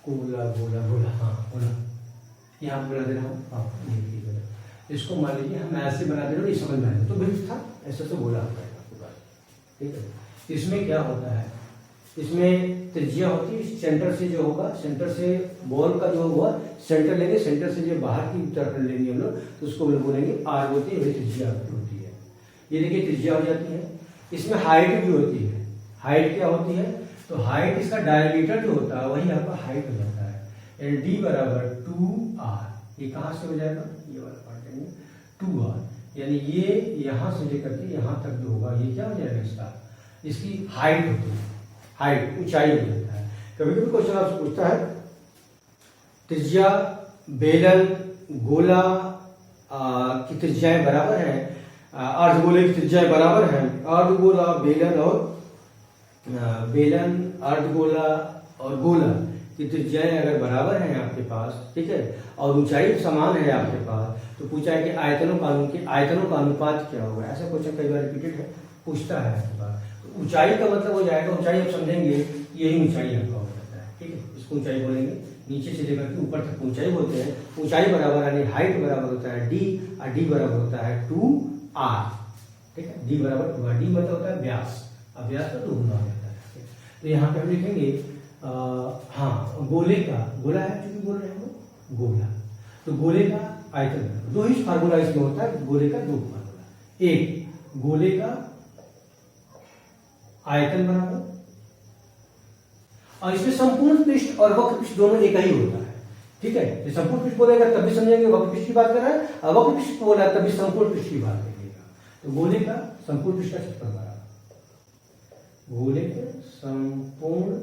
गोला गोला गोला, हाँ गोला, यहाँ बना दे रहा हूँ, हाँ इसको मान लीजिए हम ऐसे बना दे रहे हो, ये समझ में आएगा। तो बिल्कुल था ऐसा तो गोला होता है आपके पास, ठीक है। इसमें क्या होता है, इसमें त्रिज्या होती है, सेंटर से जो होगा, सेंटर से बॉल का जो होगा सेंटर लेंगे, सेंटर से जो बाहर की तरफ लेंगे हम लोग तो उसको बोलेंगे आर होती है, वही त्रिज्या होती है। ये देखिए त्रिज्या हो जाती है। इसमें हाइट भी होती है। हाइट क्या होती है, तो हाइट इसका डायमीटर जो होता है वही आपका हाइट हो जाता है। एल डी बराबर 2r, ये कहाँ से हो जाएगा, ये वाला पार्ट लेंगे 2r, यानी ये यहाँ से लेकर के यहाँ तक जो होगा ये क्या हो जाएगा, इसका इसकी हाइट होती है, हाइट ऊंचाई हो जाता है। कभी कभी क्वेश्चन आपसे पूछता है त्रिज्या बेलन गोला की त्रिज्याएं बराबर है, अर्धगोले की त्रिज्याएं बराबर है, अर्धगोला बेलन और बेलन अर्धगोला और गोला की त्रिज्याएं अगर बराबर हैं आपके पास, ठीक है, और ऊंचाई समान है आपके पास, तो पूछा है कि आयतनों का अनुपात क्या होगा। ऐसा क्वेश्चन कई बार रिपीटेड है, पूछता है आपके पास। तो ऊंचाई का मतलब हो जाएगा, ऊंचाई आप समझेंगे यही ऊंचाई आपका हो जाता है, ठीक है। इसको ऊंचाई बोलेंगे, नीचे से लेकर के ऊपर तक ऊंचाई बोलते हैं। ऊंचाई बराबर यानी हाइट बराबर होता है डी, और डी बराबर होता है 2r, ठीक है। डी बराबर 2r, डी मतलब होता है व्यास, अब व्यास का 2 गुना हो जाता है। तो यहाँ पे हम लिखेंगे हाँ गोले का, गोला है क्योंकि बोल रहे हैं गोला, तो गोले का आयतन, दो ही फार्मूला इसमें होता है गोले का, दो फार्मूला। एक गोले का आयतन बराबर, और इसमें संपूर्ण पृष्ठ और वक्र पृष्ठ दोनों एक ही होता है, ठीक है। तो संपूर्ण पृष्ठ बोलेगा तब भी समझेंगे वक्र पृष्ठ की बात कर रहा है, और वक्र पृष्ठ बोला तब भी संपूर्ण पृष्ठ की बात करिएगा। तो गोले का संपूर्ण पृष्ठ का क्षेत्रफल बराबर, गोले के संपूर्ण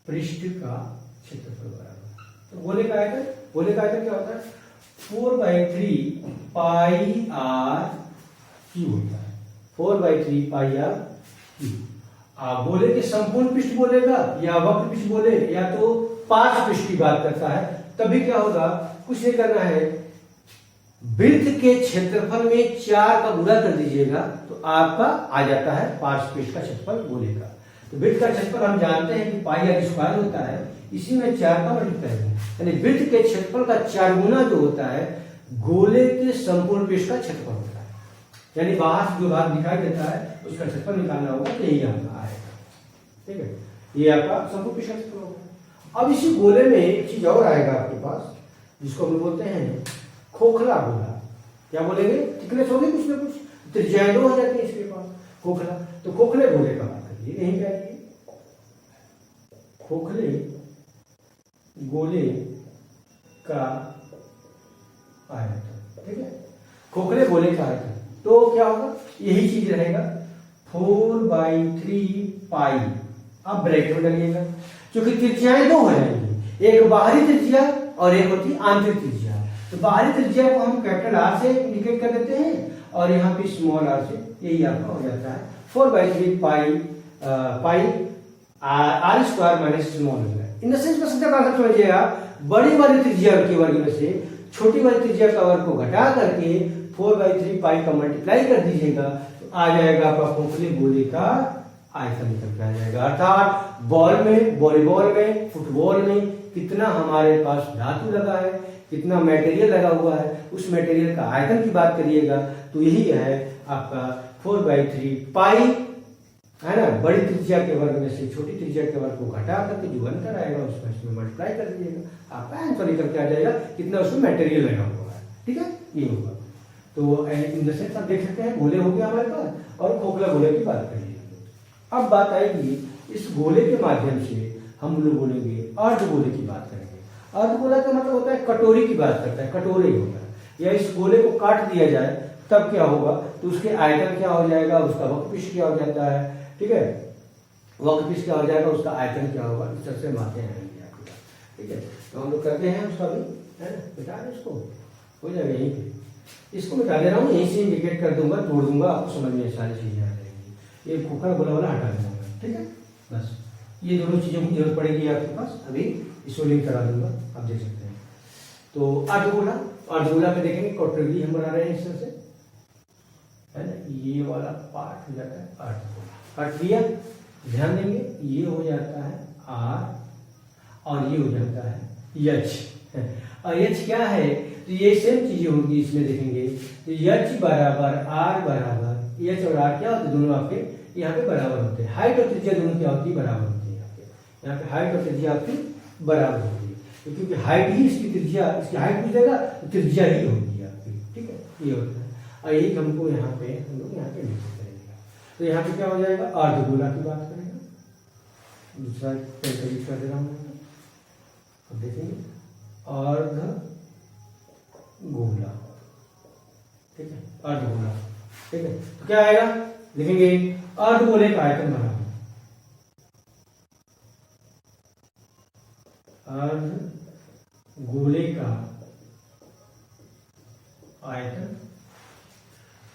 पृष्ठ का क्षेत्रफल बराबर, तो गोले का आयतन, गोले का आयतन क्या होता है 4/3 पाई आर क्यू होता है, 4/3 पाई आर क्यू। गोले के संपूर्ण पृष्ठ बोलेगा या वक्र पृष्ठ बोले या तो पांच पृष्ठ की बात करता है, तभी क्या होगा, कुछ नहीं करना है, वृत्त के क्षेत्रफल में 4 का गुणा कर दीजिएगा तो आपका आ जाता है पांच पृष्ठ का क्षेत्रफल गोले का। तो वृत्त का क्षेत्रफल हम जानते हैं कि पाई आर स्क्वायर होता है, इसी में 4 का मल्टीप्लाई है, यानी वृत्त के क्षेत्रफल का 4 गुना जो होता है गोले के संपूर्ण पृष्ठ का क्षेत्रफल होता है। यानी बाहर से जो भाग दिखाई देता है उसका क्षेत्रफल निकालना होगा, तो यही आपका आएगा, ठीक है। ये आपका संपूर्ण पृष्ठ का क्षेत्रफल होगा। अब इसी गोले में एक चीज और आएगा आपके पास, जिसको हम बोलते हैं खोखला गोला। क्या बोलेंगे, थिकनेस होगी कुछ ना कुछ, त्रिज्याएं 2 हो जाती है इसके पास, खोखला। तो खोखले गोले का बात करिए, यहीं पे आइए, खोखले गोले का आयतन, ठीक है, खोखले गोले का आयतन। तो क्या होगा, यही चीज रहेगा 4/3 पाई। अब ब्रैकेट में डालिएगा, क्योंकि त्रिज्याएं 2 हो जाएंगी, एक बाहरी त्रिज्या और एक होती आंतरिक त्रिज्या। तो बाहरी त्रिज्या को हम कैपिटल आर से इंडिकेट कर देते हैं और यहाँ पे स्मॉल आर से, यही आपका हो जाता है 4/3 pi r square minus small. In the sense में समझिएगा, बड़ी वाली त्रिज्या के वर्ग में से छोटी वाली त्रिज्या का वर्ग को घटा करके 4/3 पाई का मल्टीप्लाई कर दीजिएगा तो आ जाएगा आपका खोखले गोले का आयतन निकल के आ जाएगा। अर्थात बॉल में, वॉलीबॉल में, फुटबॉल में कितना हमारे पास धातु लगा है, कितना मटेरियल लगा हुआ है, उस मटेरियल का आयतन की बात करिएगा तो यही है आपका 4/3 पाई बड़ी त्रिज्या के वर्ग में से छोटी त्रिज्या के वर्ग को घटा करके जो अंतर आएगा उसमें इसमें मल्टीप्लाई कर दीजिएगा, आपका आंसर निकल के आ जाएगा कितना उसमें मटेरियल लगा हुआ है। ठीक है, ये होगा। तो इन द सेंस आप देख सकते हैं गोले हो गया हमारे पास और खोखला गोले की बात करिए। अब बात आएगी इस गोले के माध्यम से हम लोग बोलेंगे अर्धगोले की बात करेंगे। अर्धगोला का मतलब होता है कटोरी की बात करता है, कटोरे होता है। या इस गोले को काट दिया जाए तब क्या होगा, तो उसके आयतन क्या हो जाएगा, उसका वक्रपृष्ठ क्या हो जाता है। ठीक है, वक्रपृष्ठ क्या हो जाएगा, उसका आयतन क्या होगा, इस तरह से मापते हैं। ठीक है, तो हम लोग करते हैं उसका भी, है ना, बता दें उसको, हो जाएगा यहीं पे। इसको मिटा दे रहा हूँ, यहीं से इंडिकेट कर दूंगा, तोड़ दूंगा, आपको समझ में सारी चीजें आ जाएंगी। ये खोखला गोला वाला हटा दूंगा। ठीक है, बस ये दोनों चीजों की जरूरत पड़ेगी आपके पास। अभी इसको लिंक करा दूंगा, आप देख सकते हैं। तो अर्धगोला, अर्धगोला पे देखेंगे कटोरी हम बना रहे हैं इस तरह से, है ना, ये वाला पार्ट हो जाता है अर्धगोला। काट दिया, ध्यान देंगे ये हो जाता है आर और ये हो जाता है एच। और एच क्या है, तो ये सेम चीजें होंगी इसमें देखेंगे। तो एच बराबर आर बराबर एच और आर क्या होते हैं, दोनों आपके यहाँ पे बराबर होते हैं। हाइट और त्रिज्या दोनों क्या होती है, बराबर होती है। यहाँ पे हाइट और त्रिज्या आपकी बराबर होती है, तो क्योंकि हाइट ही इसकी त्रिज्या, इसकी हाइट पूछेगा तो त्रिज्या ही होगी आपकी। ठीक है, ये होता है। और एक हमको यहाँ पे हम लोग यहाँ पे लिख करेंगे। तो यहाँ पे क्या हो जाएगा, अर्धगोला की बात करेंगे। दूसरा पेंट कर दे रहा हूँ, अब देखेंगे अर्धगोला। ठीक है, अर्धगोला। ठीक है, तो क्या आएगा, लिखेंगे अर्धगोले का आयतन बराबर अर्धगोले का आयतन,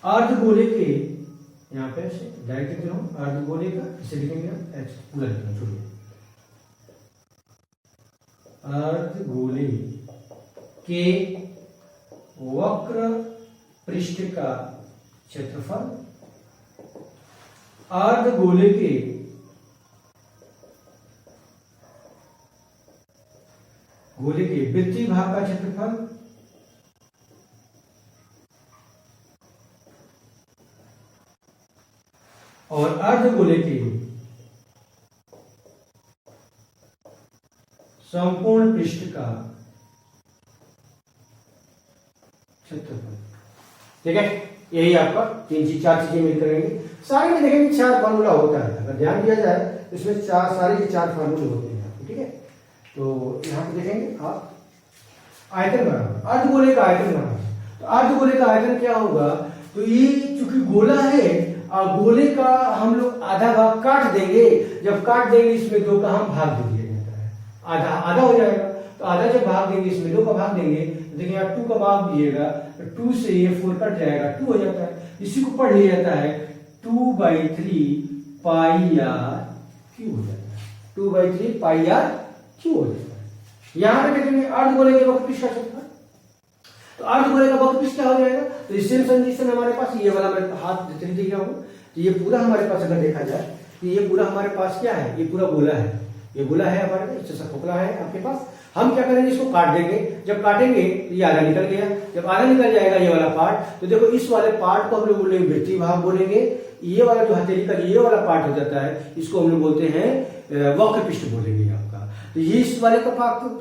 अर्धगोले के यहाँ पे डायरेक्ट लिख रहा हूं, अर्धगोले का इसे लिखेंगे हम एच पूरा लिख रहा हूं, छोड़िए। अर्धगोले के वक्र पृष्ठ का क्षेत्रफल, अर्धगोले के गोले के वृत्तीय भाग का क्षेत्रफल और अर्धगोले के संपूर्ण पृष्ठ का क्षेत्रफल। ठीक है, यही आपका चार चीजें मिल करेंगे। सारे में देखेंगे चार फार्मूला होता है, अगर ध्यान दिया जाए तो इसमें सारे के चार फार्मूले होते हैं। ठीक है, तो यहाँ पे देखेंगे आप आयतन बराबर अर्धगोले का आयतन बराबर। तो अर्धगोले का आयतन क्या होगा, तो ये चूंकि गोला है और गोले का हम लोग आधा भाग काट देंगे। जब काट देंगे इसमें दो का हम भाग दे दिया जाता है, आधा आधा हो जाएगा। तो आधा जब भाग देंगे इसमें दो का भाग देंगे, तो देखिए आप 2 का भाग दिएगा तो 2 से ये 4 कट जाएगा, 2 हो जाता है। इसी को पढ़ लिया जाता है 2/3 पाई आर क्यू हो जाता है, 2/3 पाई आर क्यू हो जाता है। यहां पे देखेंगे अर्धगोले के वक्रपृष्ठ का क्षेत्रफल, तो अर्धगोले का वक्रपृष्ठ क्या हो जाएगा, तो इस सेम कंडीशन हमारे पास ये वाला मैं हाथ जितनी दिया हूं, तो ये पूरा हमारे पास अगर देखा जाए तो ये पूरा हमारे पास क्या है, ये पूरा गोला है, ये गोला है हमारे पास, जैसा खोखला है आपके पास। हम क्या करेंगे, इसको काट देंगे। जब काटेंगे तो ये आधा निकल गया। जब आधा निकल जाएगा ये वाला पार्ट, तो देखो इस वाले पार्ट को हम लोग बोलेंगे वृत्तीय भाग बोलेंगे। ये वाला जो हथेली का ये वाला पार्ट हो जाता है, इसको हम लोग बोलते हैं वक्रपृष्ठ बोलेंगे आपका। तो ये इस वाले का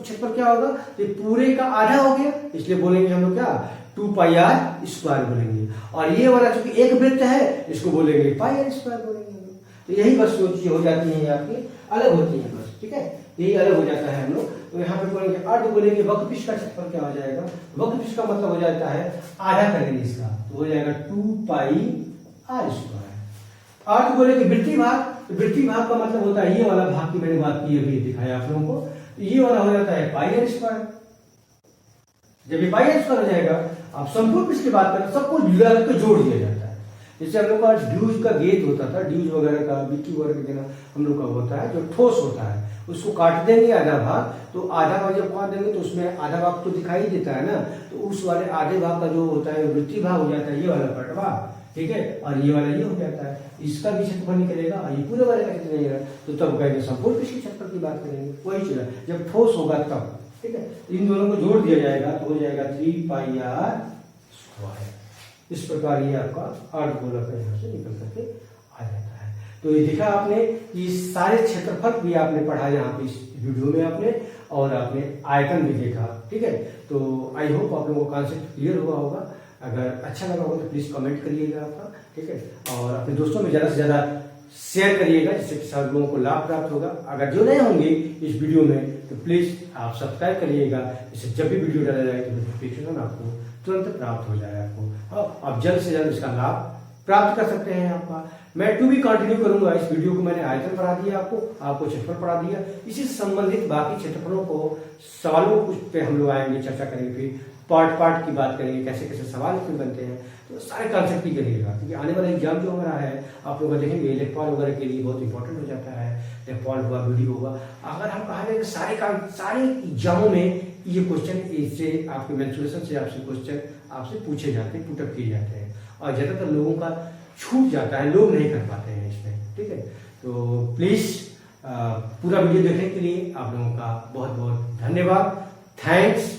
क्षेत्रफल क्या होगा, तो पूरे का आधा हो गया, इसलिए बोलेंगे हम लोग क्या 2πr² बोलेंगे। और ये वाला चूंकि एक वृत्त है, इसको बोलेंगे πr² बोलेंगे। तो यही बस जो चीज हो जाती है आपकी अलग होती है बस। ठीक है, यही अलग हो जाता है हम लोग। तो यहाँ पे बोलेंगे अर्धगोले के वक्रपृष्ठ का क्षेत्रफल क्या हो जाएगा, वक्रपृष्ठ का मतलब हो जाता है आधा करेंगे इसका, तो हो जाएगा 2πr²। अर्धगोले के वृत्तीय भाग, तो वृत्तीय भाग का मतलब होता है ये वाला भाग की मैंने बात की अभी दिखाया आप लोगों को, तो ये वाला हो जाता है πr²। जब ये πr² हो जाएगा, आप संपूर्ण पृष्ठ की बात करें, सबको जोड़ दिया जाता है। जैसे हम लोग का ड्यूज का गेज होता था, ड्यूज वगैरह का बिक्की वगैरह देना हम लोग का होता है, जो ठोस होता है उसको काट देंगे आधा भाग, तो आधा भाग जब काट देंगे तो उसमें आधा भाग तो दिखाई देता है ना, तो उस वाले आधे भाग का जो होता है वृत्तीय भाग हो जाता है ये वाला पटवा। ठीक है, और ये वाला ये हो जाता है, इसका भी क्षेत्रफल निकलेगा और ये पूरे वाले का क्षेत्रफल निकलेगा। तो तब कहेंगे संपूर्ण पृष्ठ के क्षेत्रफल की बात करेंगे, वही चला जब ठोस होगा तब। ठीक है, इन दोनों को जोड़ दिया जाएगा तो हो जाएगा 3πr²। इस प्रकार ये आपका अर्धगोला का यहाँ से निकल करके आ जाता है। तो ये देखा आपने, ये सारे क्षेत्रफल भी आपने पढ़ा यहाँ पे इस वीडियो में आपने, और आपने आयतन भी देखा, ठीक है। तो आई होप आप लोगों को कॉन्सेप्ट क्लियर हुआ होगा। अगर अच्छा लगा होगा तो प्लीज कमेंट करिएगा आपका, ठीक है, और अपने दोस्तों में ज्यादा से ज्यादा शेयर करिएगा, जिससे कि सब लोगों को लाभ प्राप्त होगा। अगर जो नए होंगे इस वीडियो में तो प्लीज आप सब्सक्राइब करिएगा, जिससे जब भी वीडियो डाला जाए तो नोटिफिकेशन आपको तुरंत प्राप्त हो जाए आपको, आप जल्द से जल्द इसका लाभ प्राप्त कर सकते हैं आपका। मैं टू भी कंटिन्यू करूंगा, इस वीडियो को मैंने आयतन पढ़ा दिया आपको क्षेत्रफल पढ़ा दिया, इसी से संबंधित बाकी क्षेत्रफलों को सवालों पे हम लोग आएंगे, चर्चा करेंगे, फिर पार्ट की बात करेंगे, कैसे कैसे सवाल इसमें बनते हैं, तो सारे कॉन्सेप्ट ही करिएगा, क्योंकि आने वाला एग्जाम जो हमारा है आप लोग देखेंगे इलेक्ट्रॉन वगैरह के लिए बहुत इंपॉर्टेंट हो जाता है। इलेक्ट्रॉन हुआ, वीडियो हुआ, अगर हम कहा जाए सारे एग्जामों में ये क्वेश्चन इससे आपके मेंसुरेशन से आपसे क्वेश्चन आपसे पूछे जाते हैं, पुटअप किए जाते हैं, और ज्यादातर लोगों का छूट जाता है, लोग नहीं कर पाते हैं इसमें, ठीक है। तो प्लीज पूरा वीडियो देखने के लिए आप लोगों का बहुत बहुत धन्यवाद। थैंक्स।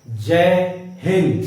जय हिंद।